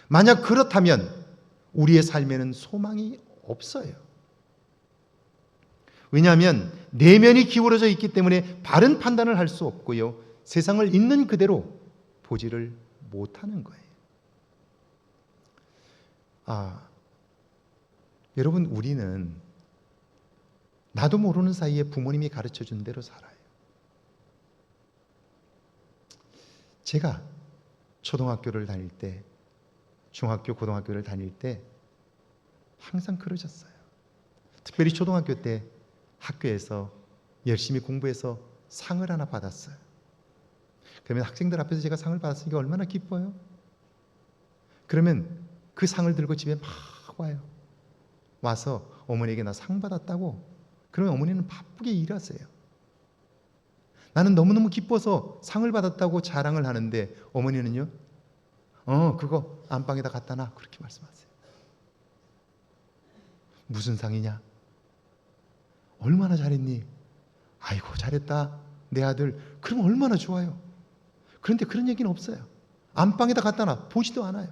만약 그렇다면 우리의 삶에는 소망이 없어요. 왜냐하면 내면이 기울어져 있기 때문에 바른 판단을 할 수 없고요. 세상을 있는 그대로 보지를 못하는 거예요. 여러분, 우리는 나도 모르는 사이에 부모님이 가르쳐준 대로 살아요. 제가 초등학교를 다닐 때, 중학교, 고등학교를 다닐 때 항상 그러셨어요. 특별히 초등학교 때 학교에서 열심히 공부해서 상을 하나 받았어요. 그러면 학생들 앞에서 제가 상을 받았으니까 얼마나 기뻐요? 그러면 그 상을 들고 집에 막 와요. 와서 어머니에게 나 상 받았다고. 그러면 어머니는 바쁘게 일하세요. 나는 너무너무 기뻐서 상을 받았다고 자랑을 하는데 어머니는요, 그거 안방에다 갖다 놔, 그렇게 말씀하세요. 무슨 상이냐? 얼마나 잘했니? 아이고 잘했다 내 아들. 그럼 얼마나 좋아요. 그런데 그런 얘기는 없어요. 안방에다 갖다 놔, 보지도 않아요.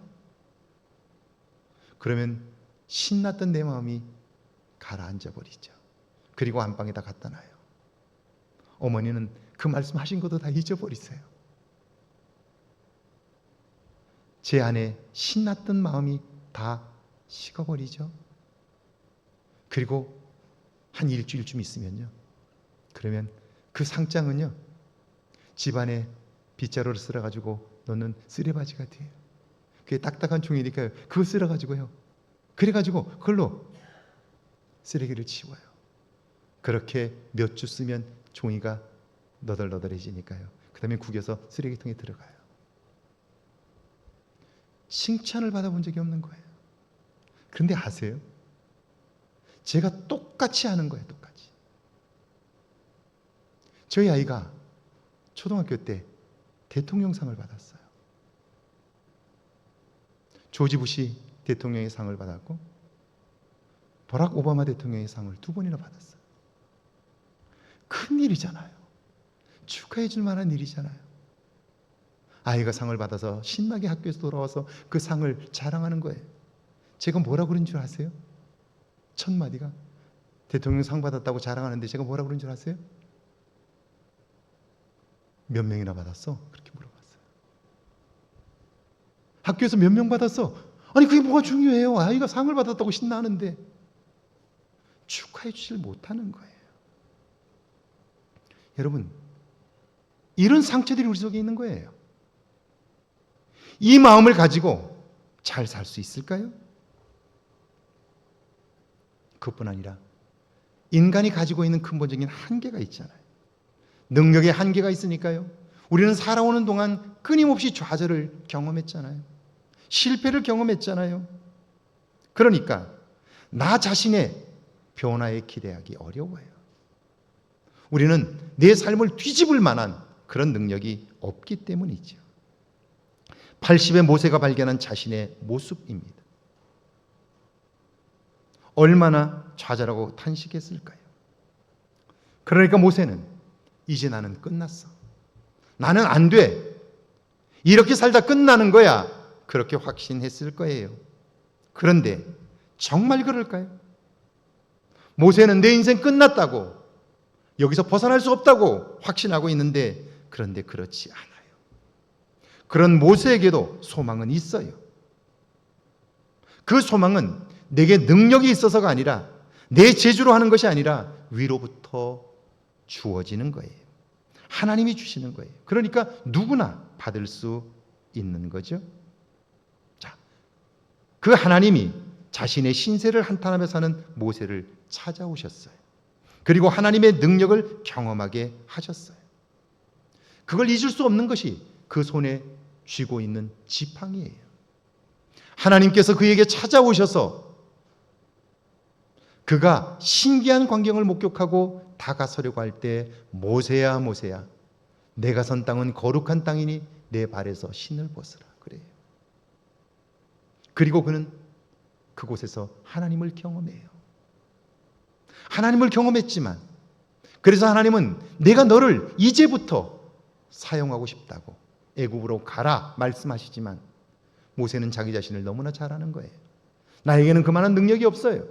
그러면 신났던 내 마음이 가라앉아 버리죠. 그리고 안방에다 갖다 놔요. 어머니는 그 말씀하신 것도 다 잊어버리세요. 제 안에 신났던 마음이 다 식어버리죠. 그리고 한 일주일쯤 있으면요, 그러면 그 상장은요, 집안에 빗자루를 쓸어가지고 넣는 쓰레바지가 돼요. 그게 딱딱한 종이니까요, 그거 쓸어가지고요, 그래가지고 그걸로 쓰레기를 치워요. 그렇게 몇 주 쓰면 종이가 너덜너덜해지니까요, 그 다음에 구겨서 쓰레기통에 들어가요. 칭찬을 받아본 적이 없는 거예요. 그런데 아세요? 제가 똑같이 하는 거예요. 똑같이. 저희 아이가 초등학교 때 대통령상을 받았어요. 조지 부시 대통령의 상을 받았고 버락 오바마 대통령의 상을 2번이나 받았어요. 큰 일이잖아요. 축하해 줄 만한 일이잖아요. 아이가 상을 받아서 신나게 학교에서 돌아와서 그 상을 자랑하는 거예요. 제가 뭐라고 그런 줄 아세요? 첫 마디가 대통령 상 받았다고 자랑하는데 제가 뭐라고 그런 줄 아세요? 몇 명이나 받았어? 그렇게 물어봤어요. 학교에서 몇 명 받았어? 아니 그게 뭐가 중요해요. 아이가 상을 받았다고 신나는데 축하해 주질 못하는 거예요. 여러분, 이런 상처들이 우리 속에 있는 거예요. 이 마음을 가지고 잘 살 수 있을까요? 그것뿐 아니라 인간이 가지고 있는 근본적인 한계가 있잖아요. 능력의 한계가 있으니까요, 우리는 살아오는 동안 끊임없이 좌절을 경험했잖아요. 실패를 경험했잖아요. 그러니까 나 자신의 변화에 기대하기 어려워요. 우리는 내 삶을 뒤집을 만한 그런 능력이 없기 때문이죠. 80의 모세가 발견한 자신의 모습입니다. 얼마나 좌절하고 탄식했을까요? 그러니까 모세는 이제 나는 끝났어. 나는 안 돼. 이렇게 살다 끝나는 거야. 그렇게 확신했을 거예요. 그런데 정말 그럴까요? 모세는 내 인생 끝났다고, 여기서 벗어날 수 없다고 확신하고 있는데, 그런데 그렇지 않아요. 그런 모세에게도 소망은 있어요. 그 소망은 내게 능력이 있어서가 아니라, 내 재주로 하는 것이 아니라 위로부터 주어지는 거예요. 하나님이 주시는 거예요. 그러니까 누구나 받을 수 있는 거죠. 자, 그 하나님이 자신의 신세를 한탄하며 사는 모세를 찾아오셨어요. 그리고 하나님의 능력을 경험하게 하셨어요. 그걸 잊을 수 없는 것이 그 손에 쥐고 있는 지팡이예요. 하나님께서 그에게 찾아오셔서 그가 신기한 광경을 목격하고 다가서려고 할 때, 모세야 모세야, 내가 선 땅은 거룩한 땅이니 내 발에서 신을 벗으라, 그래요. 그리고 그는 그곳에서 하나님을 경험해요. 하나님을 경험했지만, 그래서 하나님은 내가 너를 이제부터 사용하고 싶다고 애굽으로 가라 말씀하시지만, 모세는 자기 자신을 너무나 잘 아는 거예요. 나에게는 그만한 능력이 없어요.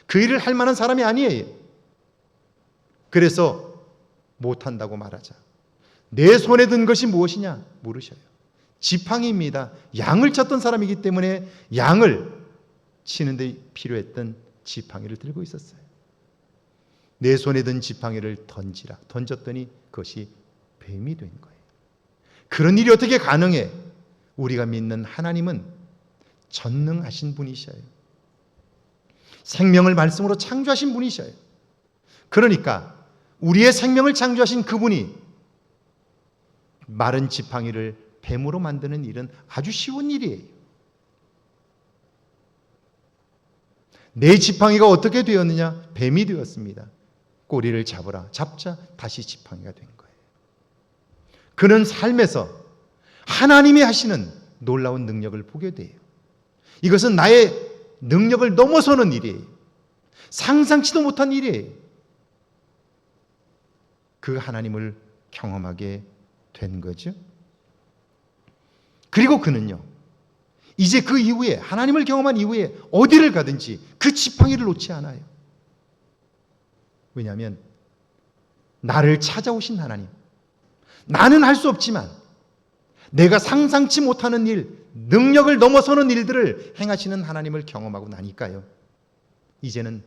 그 일을 할 만한 사람이 아니에요. 그래서 못한다고 말하자. 내 손에 든 것이 무엇이냐 물으셔요. 지팡이입니다. 양을 쳤던 사람이기 때문에 양을 치는데 필요했던 지팡이를 들고 있었어요. 내 손에 든 지팡이를 던지라. 던졌더니 그것이 뱀이 된 거예요. 그런 일이 어떻게 가능해? 우리가 믿는 하나님은 전능하신 분이셔요. 생명을 말씀으로 창조하신 분이셔요. 그러니까 우리의 생명을 창조하신 그분이 마른 지팡이를 뱀으로 만드는 일은 아주 쉬운 일이에요. 내 지팡이가 어떻게 되었느냐? 뱀이 되었습니다. 꼬리를 잡자 다시 지팡이가 된 거예요. 그는 삶에서 하나님이 하시는 놀라운 능력을 보게 돼요. 이것은 나의 능력을 넘어서는 일이에요. 상상치도 못한 일이에요. 그 하나님을 경험하게 된 거죠. 그리고 그는요, 이제 그 이후에, 하나님을 경험한 이후에 어디를 가든지 그 지팡이를 놓지 않아요. 왜냐하면 나를 찾아오신 하나님, 나는 할 수 없지만 내가 상상치 못하는 일, 능력을 넘어서는 일들을 행하시는 하나님을 경험하고 나니까요, 이제는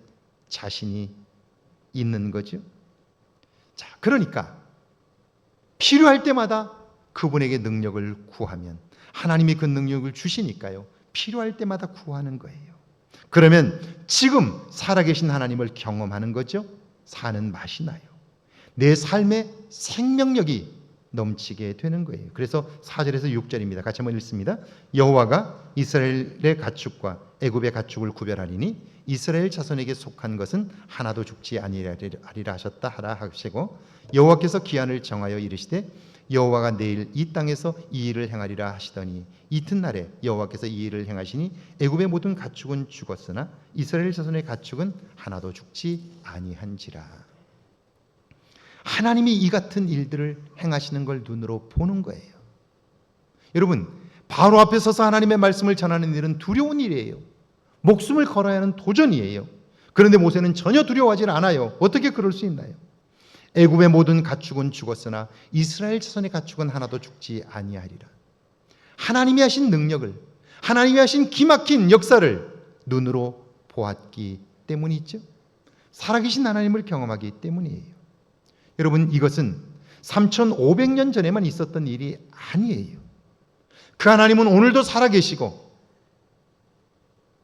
자신이 있는 거죠. 자, 그러니까 필요할 때마다 그분에게 능력을 구하면 하나님이 그 능력을 주시니까요, 필요할 때마다 구하는 거예요. 그러면 지금 살아계신 하나님을 경험하는 거죠. 사는 맛이 나요. 내 삶의 생명력이 넘치게 되는 거예요. 그래서 4절에서 6절입니다. 같이 한번 읽습니다. 여호와가 이스라엘의 가축과 애굽의 가축을 구별하리니 이스라엘 자손에게 속한 것은 하나도 죽지 아니하리라 하셨다 하라 하시고, 여호와께서 기한을 정하여 이르시되 여호와가 내일 이 땅에서 이 일을 행하리라 하시더니 이튿날에 여호와께서 이 일을 행하시니 애굽의 모든 가축은 죽었으나 이스라엘 자손의 가축은 하나도 죽지 아니한지라. 하나님이 이 같은 일들을 행하시는 걸 눈으로 보는 거예요. 여러분, 바로 앞에 서서 하나님의 말씀을 전하는 일은 두려운 일이에요. 목숨을 걸어야 하는 도전이에요. 그런데 모세는 전혀 두려워하지 않아요. 어떻게 그럴 수 있나요? 애굽의 모든 가축은 죽었으나 이스라엘 자손의 가축은 하나도 죽지 아니하리라. 하나님이 하신 능력을, 하나님이 하신 기막힌 역사를 눈으로 보았기 때문이죠. 살아계신 하나님을 경험하기 때문이에요. 여러분, 이것은 3,500년 전에만 있었던 일이 아니에요. 그 하나님은 오늘도 살아계시고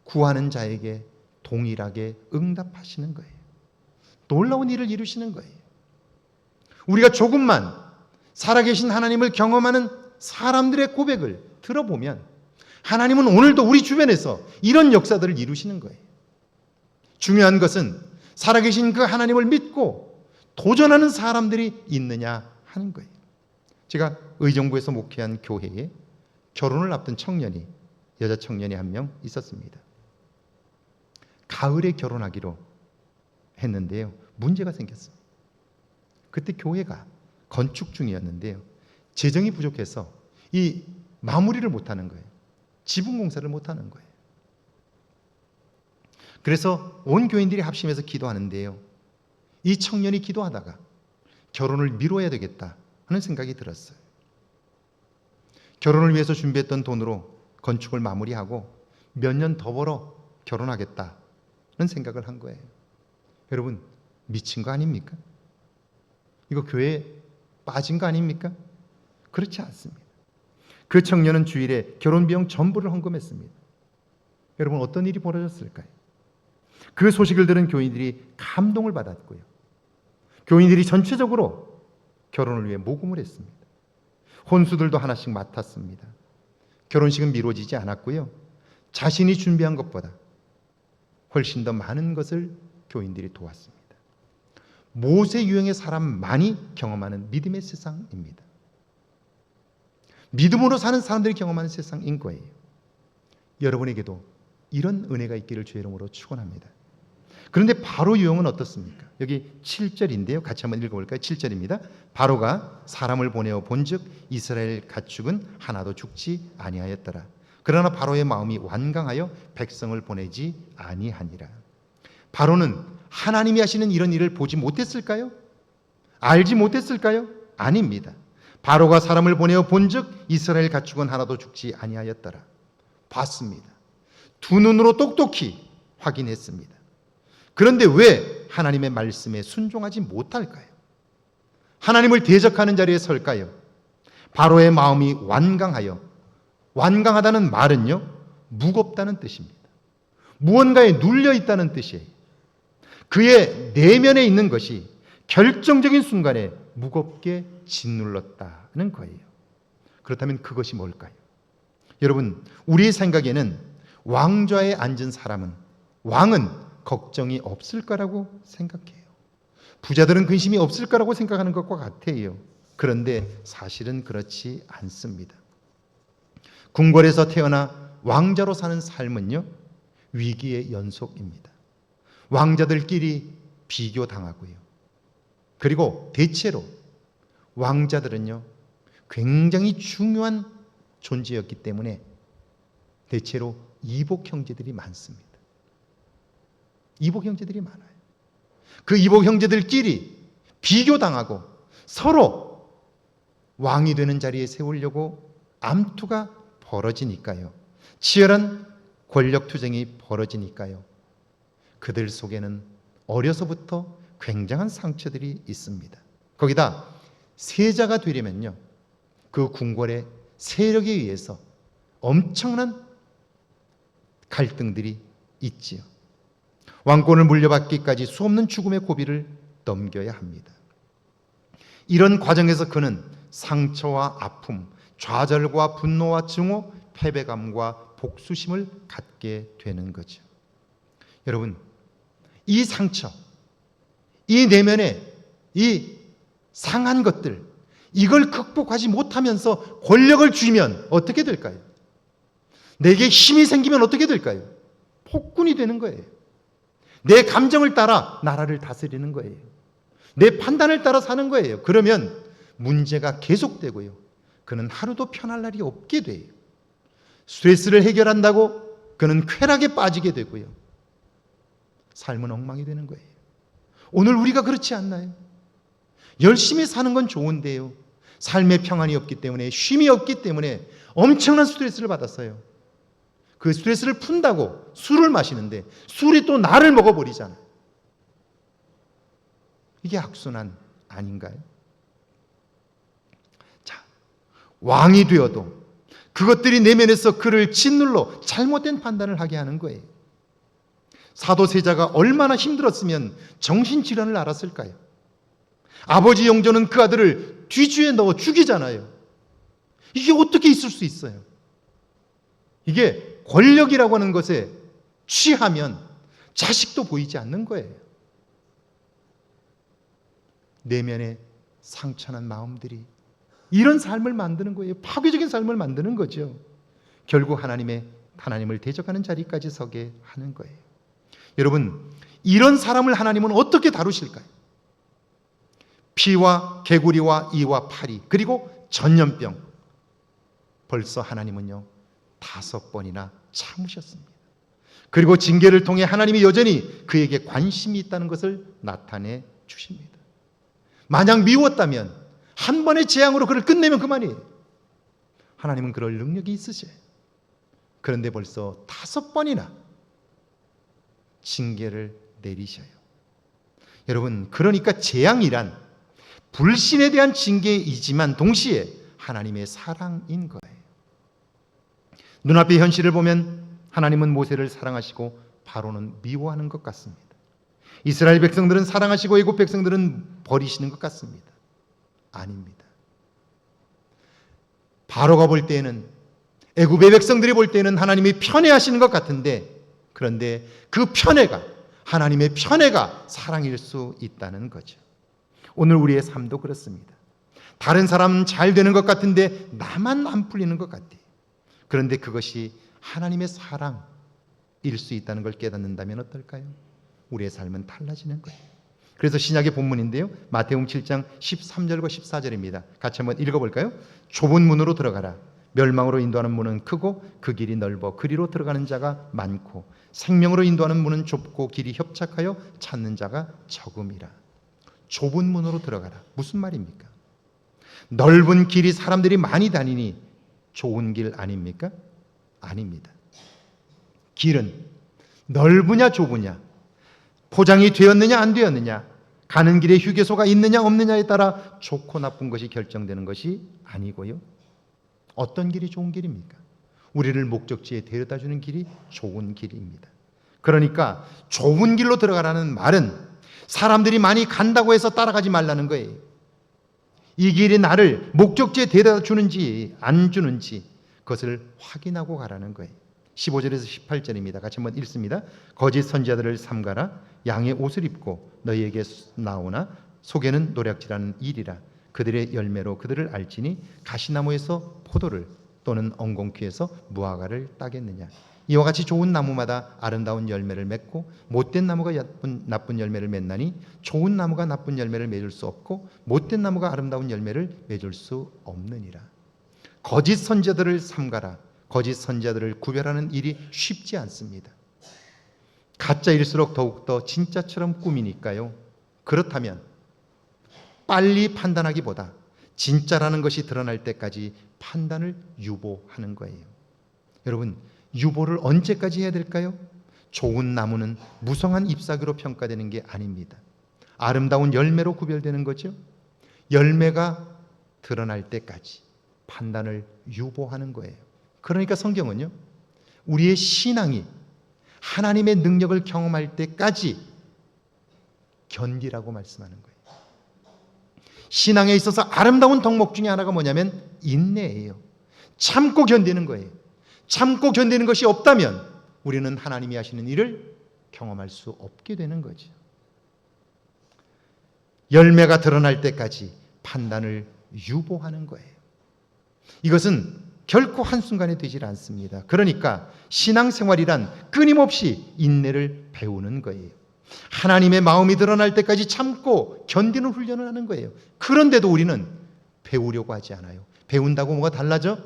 구하는 자에게 동일하게 응답하시는 거예요. 놀라운 일을 이루시는 거예요. 우리가 조금만 살아계신 하나님을 경험하는 사람들의 고백을 들어보면 하나님은 오늘도 우리 주변에서 이런 역사들을 이루시는 거예요. 중요한 것은 살아계신 그 하나님을 믿고 도전하는 사람들이 있느냐 하는 거예요. 제가 의정부에서 목회한 교회에 결혼을 앞둔 청년이, 여자 청년이 한 명 있었습니다. 가을에 결혼하기로 했는데요, 문제가 생겼습니다. 그때 교회가 건축 중이었는데요, 재정이 부족해서 이 마무리를 못하는 거예요. 지붕 공사를 못하는 거예요. 그래서 온 교인들이 합심해서 기도하는데요, 이 청년이 기도하다가 결혼을 미뤄야 되겠다 하는 생각이 들었어요. 결혼을 위해서 준비했던 돈으로 건축을 마무리하고 몇 년 더 벌어 결혼하겠다는 생각을 한 거예요. 여러분, 미친 거 아닙니까? 이거 교회에 빠진 거 아닙니까? 그렇지 않습니다. 그 청년은 주일에 결혼 비용 전부를 헌금했습니다. 여러분, 어떤 일이 벌어졌을까요? 그 소식을 들은 교인들이 감동을 받았고요, 교인들이 전체적으로 결혼을 위해 모금을 했습니다. 혼수들도 하나씩 맡았습니다. 결혼식은 미뤄지지 않았고요, 자신이 준비한 것보다 훨씬 더 많은 것을 교인들이 도왔습니다. 모세 유형의 사람만이 경험하는 믿음의 세상입니다. 믿음으로 사는 사람들이 경험하는 세상인 거예요. 여러분에게도 이런 은혜가 있기를 주의 이름으로 축원합니다. 그런데 바로 유형은 어떻습니까? 여기 7절인데요. 같이 한번 읽어볼까요? 7절입니다. 바로가 사람을 보내어 본즉 이스라엘 가축은 하나도 죽지 아니하였더라. 그러나 바로의 마음이 완강하여 백성을 보내지 아니하니라. 바로는 하나님이 하시는 이런 일을 보지 못했을까요? 알지 못했을까요? 아닙니다. 바로가 사람을 보내어 본즉 이스라엘 가축은 하나도 죽지 아니하였더라. 봤습니다. 두 눈으로 똑똑히 확인했습니다. 그런데 왜 하나님의 말씀에 순종하지 못할까요? 하나님을 대적하는 자리에 설까요? 바로의 마음이 완강하여, 완강하다는 말은요, 무겁다는 뜻입니다. 무언가에 눌려 있다는 뜻이에요. 그의 내면에 있는 것이 결정적인 순간에 무겁게 짓눌렀다는 거예요. 그렇다면 그것이 뭘까요? 여러분, 우리의 생각에는 왕좌에 앉은 사람은 왕은 걱정이 없을 거라고 생각해요. 부자들은 근심이 없을 거라고 생각하는 것과 같아요. 그런데 사실은 그렇지 않습니다. 궁궐에서 태어나 왕자로 사는 삶은요, 위기의 연속입니다. 왕자들끼리 비교당하고요. 그리고 대체로 왕자들은요, 굉장히 중요한 존재였기 때문에 대체로 이복 형제들이 많습니다. 이복 형제들이 많아요. 그 이복 형제들끼리 비교당하고 서로 왕이 되는 자리에 세우려고 암투가 벌어지니까요. 치열한 권력 투쟁이 벌어지니까요. 그들 속에는 어려서부터 굉장한 상처들이 있습니다. 거기다 세자가 되려면요, 그 궁궐의 세력에 의해서 엄청난 갈등들이 있지요. 왕권을 물려받기까지 수없는 죽음의 고비를 넘겨야 합니다. 이런 과정에서 그는 상처와 아픔, 좌절과 분노와 증오, 패배감과 복수심을 갖게 되는 거죠. 여러분, 이 상처, 이 내면의 이 상한 것들, 이걸 극복하지 못하면서 권력을 쥐면 어떻게 될까요? 내게 힘이 생기면 어떻게 될까요? 폭군이 되는 거예요. 내 감정을 따라 나라를 다스리는 거예요. 내 판단을 따라 사는 거예요. 그러면 문제가 계속되고요. 그는 하루도 편할 날이 없게 돼요. 스트레스를 해결한다고 그는 쾌락에 빠지게 되고요. 삶은 엉망이 되는 거예요. 오늘 우리가 그렇지 않나요? 열심히 사는 건 좋은데요. 삶의 평안이 없기 때문에, 쉼이 없기 때문에 엄청난 스트레스를 받았어요. 그 스트레스를 푼다고 술을 마시는데 술이 또 나를 먹어버리잖아요. 이게 악순환 아닌가요? 자, 왕이 되어도 그것들이 내면에서 그를 짓눌러 잘못된 판단을 하게 하는 거예요. 사도세자가 얼마나 힘들었으면 정신질환을 앓았을까요? 아버지 영조는 그 아들을 뒤주에 넣어 죽이잖아요. 이게 어떻게 있을 수 있어요? 이게 권력이라고 하는 것에 취하면 자식도 보이지 않는 거예요. 내면의 상처난 마음들이 이런 삶을 만드는 거예요. 파괴적인 삶을 만드는 거죠. 결국 하나님을 대적하는 자리까지 서게 하는 거예요. 여러분, 이런 사람을 하나님은 어떻게 다루실까요? 피와 개구리와 이와 파리, 그리고 전염병. 벌써 하나님은요, 5번이나 참으셨습니다. 그리고 징계를 통해 하나님이 여전히 그에게 관심이 있다는 것을 나타내 주십니다. 만약 미웠다면 한 번의 재앙으로 그를 끝내면 그만이에요. 하나님은 그럴 능력이 있으셔요. 그런데 벌써 5번이나 징계를 내리셔요. 여러분, 그러니까 재앙이란 불신에 대한 징계이지만 동시에 하나님의 사랑인 거예요. 눈앞의 현실을 보면 하나님은 모세를 사랑하시고 바로는 미워하는 것 같습니다. 이스라엘 백성들은 사랑하시고 애굽 백성들은 버리시는 것 같습니다. 아닙니다. 바로가 볼 때에는, 애굽의 백성들이 볼 때에는 하나님이 편애하시는 것 같은데, 그런데 그 편애가, 하나님의 편애가 사랑일 수 있다는 거죠. 오늘 우리의 삶도 그렇습니다. 다른 사람은 잘 되는 것 같은데 나만 안 풀리는 것 같아요. 그런데 그것이 하나님의 사랑일 수 있다는 걸 깨닫는다면 어떨까요? 우리의 삶은 달라지는 거예요. 그래서 신약의 본문인데요, 마태복음 7장 13절과 14절입니다. 같이 한번 읽어볼까요? 좁은 문으로 들어가라. 멸망으로 인도하는 문은 크고 그 길이 넓어 그리로 들어가는 자가 많고 생명으로 인도하는 문은 좁고 길이 협착하여 찾는 자가 적음이라. 좁은 문으로 들어가라. 무슨 말입니까? 넓은 길이 사람들이 많이 다니니 좋은 길 아닙니까? 아닙니다. 길은 넓으냐 좁으냐, 포장이 되었느냐 안 되었느냐, 가는 길에 휴게소가 있느냐 없느냐에 따라 좋고 나쁜 것이 결정되는 것이 아니고요. 어떤 길이 좋은 길입니까? 우리를 목적지에 데려다주는 길이 좋은 길입니다. 그러니까 좋은 길로 들어가라는 말은 사람들이 많이 간다고 해서 따라가지 말라는 거예요. 이 길이 나를 목적지에 데려다 주는지 안 주는지 그것을 확인하고 가라는 거예요. 15절에서 18절입니다. 같이 한번 읽습니다. 거짓 선지자들을 삼가라. 양의 옷을 입고 너희에게 나오나 속에는 노략질하는 일이라. 그들의 열매로 그들을 알지니 가시나무에서 포도를 또는 엉겅퀴에서 무화과를 따겠느냐. 이와 같이 좋은 나무마다 아름다운 열매를 맺고 못된 나무가 나쁜 열매를 맺나니 좋은 나무가 나쁜 열매를 맺을 수 없고 못된 나무가 아름다운 열매를 맺을 수 없느니라. 거짓 선지자들을 삼가라. 거짓 선지자들을 구별하는 일이 쉽지 않습니다. 가짜일수록 더욱더 진짜처럼 꾸미니까요. 그렇다면 빨리 판단하기보다 진짜라는 것이 드러날 때까지 판단을 유보하는 거예요. 여러분, 유보를 언제까지 해야 될까요? 좋은 나무는 무성한 잎사귀로 평가되는 게 아닙니다. 아름다운 열매로 구별되는 거죠. 열매가 드러날 때까지 판단을 유보하는 거예요. 그러니까 성경은요, 우리의 신앙이 하나님의 능력을 경험할 때까지 견디라고 말씀하는 거예요. 신앙에 있어서 아름다운 덕목 중에 하나가 뭐냐면 인내예요. 참고 견디는 거예요. 참고 견디는 것이 없다면 우리는 하나님이 하시는 일을 경험할 수 없게 되는 거죠. 열매가 드러날 때까지 판단을 유보하는 거예요. 이것은 결코 한순간에 되질 않습니다. 그러니까 신앙생활이란 끊임없이 인내를 배우는 거예요. 하나님의 마음이 드러날 때까지 참고 견디는 훈련을 하는 거예요. 그런데도 우리는 배우려고 하지 않아요. 배운다고 뭐가 달라져?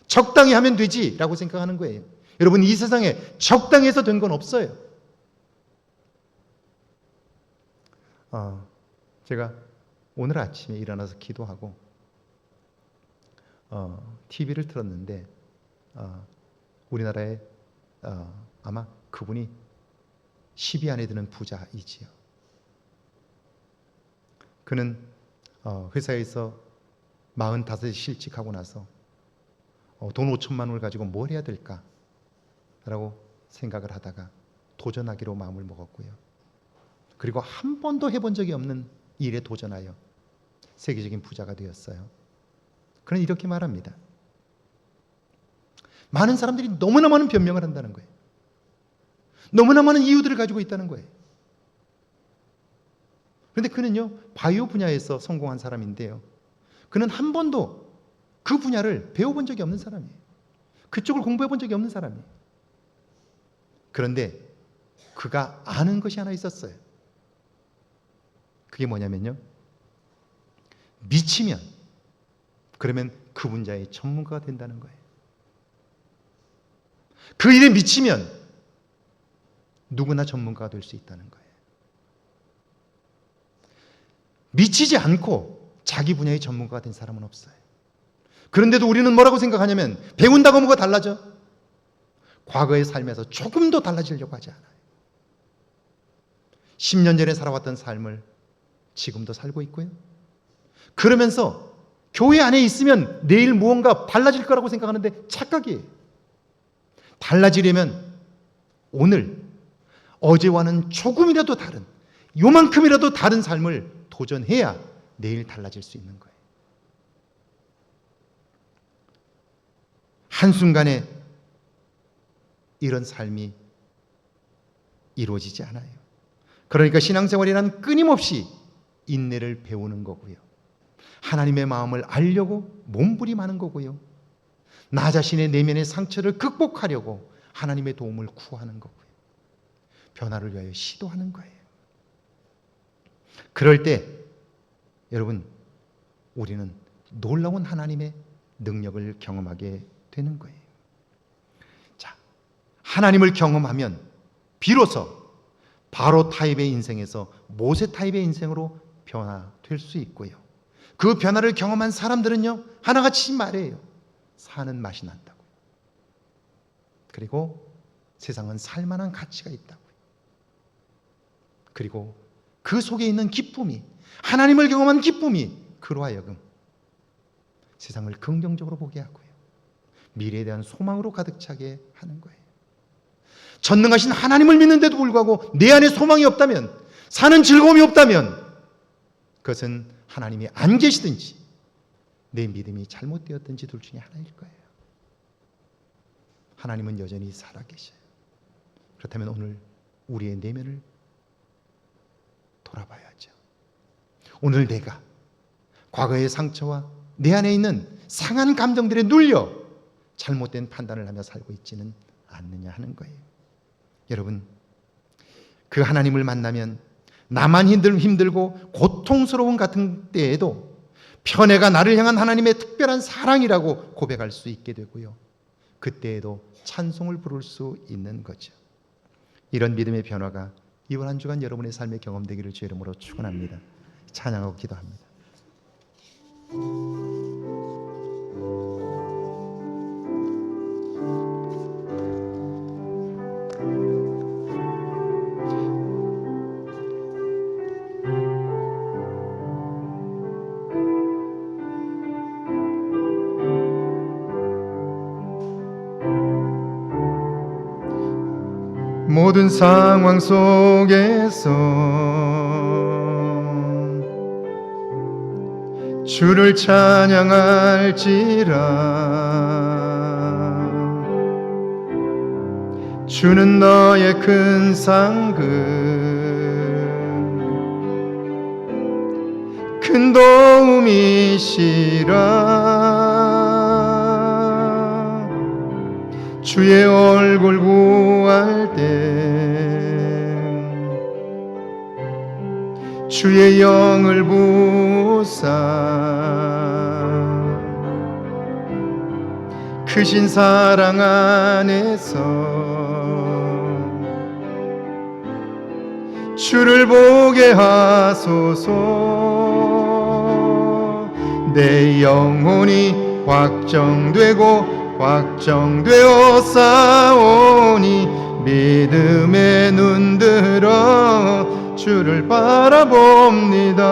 적당히 하면 되지라고 생각하는 거예요. 여러분, 이 세상에 적당히 해서 된 건 없어요. 제가 오늘 아침에 일어나서 기도하고 TV를 틀었는데 우리나라에 아마 그분이 10위 안에 드는 부자이지요. 그는 회사에서 45에 실직하고 나서 돈 5천만 원을 가지고 뭘 해야 될까? 라고 생각을 하다가 도전하기로 마음을 먹었고요. 그리고 한 번도 해본 적이 없는 일에 도전하여 세계적인 부자가 되었어요. 그는 이렇게 말합니다. 많은 사람들이 너무나 많은 변명을 한다는 거예요. 너무나 많은 이유들을 가지고 있다는 거예요. 그런데 그는요, 바이오 분야에서 성공한 사람인데요. 그는 한 번도 그 분야를 배워본 적이 없는 사람이에요. 그쪽을 공부해 본 적이 없는 사람이에요. 그런데 그가 아는 것이 하나 있었어요. 그게 뭐냐면요, 미치면 그러면 그 분야의 전문가가 된다는 거예요. 그 일에 미치면 누구나 전문가가 될 수 있다는 거예요. 미치지 않고 자기 분야의 전문가가 된 사람은 없어요. 그런데도 우리는 뭐라고 생각하냐면 배운다고 뭐가 달라져? 과거의 삶에서 조금 더 달라지려고 하지 않아요. 10년 전에 살아왔던 삶을 지금도 살고 있고요. 그러면서 교회 안에 있으면 내일 무언가 달라질 거라고 생각하는데 착각이에요. 달라지려면 오늘 어제와는 조금이라도 다른, 요만큼이라도 다른 삶을 도전해야 내일 달라질 수 있는 거예요. 한순간에 이런 삶이 이루어지지 않아요. 그러니까 신앙생활이란 끊임없이 인내를 배우는 거고요. 하나님의 마음을 알려고 몸부림하는 거고요. 나 자신의 내면의 상처를 극복하려고 하나님의 도움을 구하는 거고요. 변화를 위하여 시도하는 거예요. 그럴 때 여러분, 우리는 놀라운 하나님의 능력을 경험하게 되는 거예요. 자, 하나님을 경험하면 비로소 바로 타입의 인생에서 모세 타입의 인생으로 변화될 수 있고요. 그 변화를 경험한 사람들은요, 하나같이 말해요. 사는 맛이 난다고요. 그리고 세상은 살만한 가치가 있다고요. 그리고 그 속에 있는 기쁨이, 하나님을 경험한 기쁨이 그로 하여금 세상을 긍정적으로 보게 하고요. 미래에 대한 소망으로 가득 차게 하는 거예요. 전능하신 하나님을 믿는데도 불구하고 내 안에 소망이 없다면, 사는 즐거움이 없다면 그것은 하나님이 안 계시든지 내 믿음이 잘못되었든지 둘 중에 하나일 거예요. 하나님은 여전히 살아계셔요. 그렇다면 오늘 우리의 내면을 돌아봐야죠. 오늘 내가 과거의 상처와 내 안에 있는 상한 감정들에 눌려 잘못된 판단을 하며 살고 있지는 않느냐 하는 거예요. 여러분, 그 하나님을 만나면 나만 힘들고 고통스러운 같은 때에도 편애가 나를 향한 하나님의 특별한 사랑이라고 고백할 수 있게 되고요, 그때에도 찬송을 부를 수 있는 거죠. 이런 믿음의 변화가 이번 한 주간 여러분의 삶의 경험되기를 주의 이름으로 축원합니다. 찬양하고 기도합니다. 모든 상황 속에서 주를 찬양할지라. 주는 너의 큰 상급, 큰 도움이시라. 주의 얼굴 구할 때 주의 영을 부사 크신 사랑 안에서 주를 보게 하소서. 내 영혼이 확정되어 싸우니 믿음의 눈 들어 주를 바라봅니다.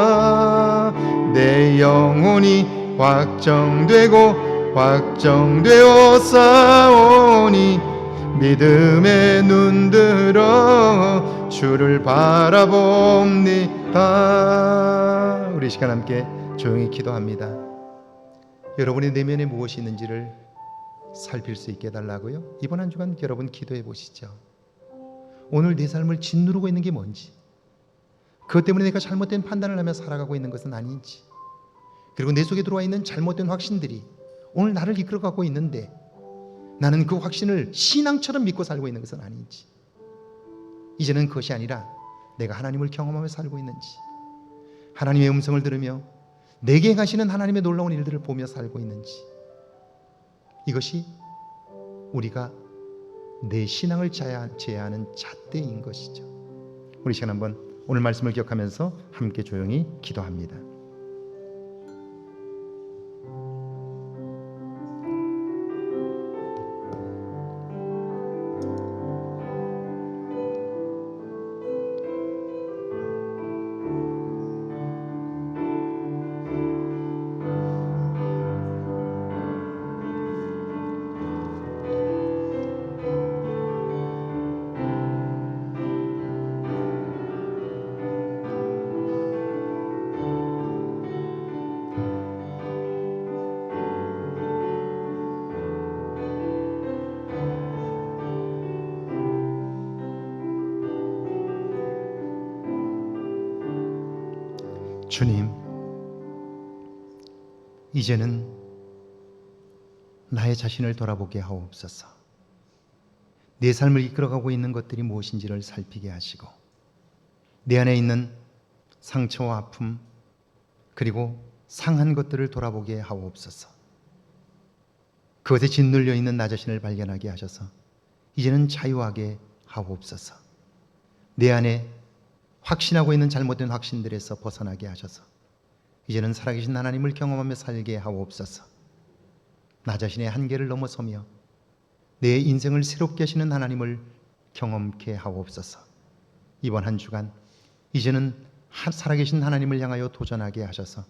내 영혼이 확정되어 싸우니 믿음의 눈 들어 주를 바라봅니다. 우리 시간 함께 조용히 기도합니다. 여러분의 내면에 무엇이 있는지를 살필 수 있게 해달라고요. 이번 한 주간 여러분 기도해 보시죠. 오늘 내 삶을 짓누르고 있는 게 뭔지, 그것 때문에 내가 잘못된 판단을 하며 살아가고 있는 것은 아닌지, 그리고 내 속에 들어와 있는 잘못된 확신들이 오늘 나를 이끌어가고 있는데 나는 그 확신을 신앙처럼 믿고 살고 있는 것은 아닌지, 이제는 그것이 아니라 내가 하나님을 경험하며 살고 있는지, 하나님의 음성을 들으며 내게 행하시는 하나님의 놀라운 일들을 보며 살고 있는지, 이것이 우리가 내 신앙을 제하는 잣대인 것이죠. 우리 시간 한번 오늘 말씀을 기억하면서 함께 조용히 기도합니다. 주님, 이제는 나의 자신을 돌아보게 하옵소서. 내 삶을 이끌어가고 있는 것들이 무엇인지를 살피게 하시고, 내 안에 있는 상처와 아픔, 그리고 상한 것들을 돌아보게 하옵소서. 그것에 짓눌려 있는 나 자신을 발견하게 하셔서 이제는 자유하게 하옵소서. 내 안에 확신하고 있는 잘못된 확신들에서 벗어나게 하셔서 이제는 살아계신 하나님을 경험하며 살게 하옵소서. 나 자신의 한계를 넘어서며 내 인생을 새롭게 하시는 하나님을 경험케 하옵소서. 이번 한 주간 이제는 살아계신 하나님을 향하여 도전하게 하셔서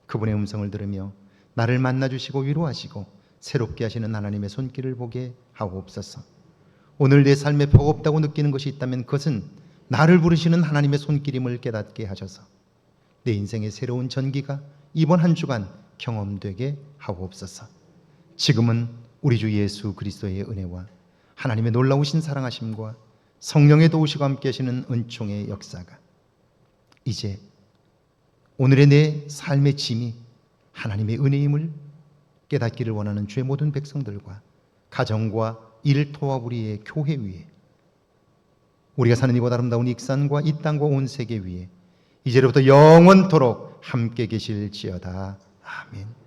그분의 음성을 들으며 나를 만나주시고 위로하시고 새롭게 하시는 하나님의 손길을 보게 하옵소서. 오늘 내 삶에 버겁다고 느끼는 것이 있다면 그것은 나를 부르시는 하나님의 손길임을 깨닫게 하셔서 내 인생의 새로운 전기가 이번 한 주간 경험되게 하옵소서. 지금은 우리 주 예수 그리스도의 은혜와 하나님의 놀라우신 사랑하심과 성령의 도우시고 함께 하시는 은총의 역사가 이제 오늘의 내 삶의 짐이 하나님의 은혜임을 깨닫기를 원하는 주의 모든 백성들과 가정과 일터와 우리의 교회 위에, 우리가 사는 이곳 아름다운 익산과 이 땅과 온 세계 위에 이제로부터 영원토록 함께 계실지어다. 아멘.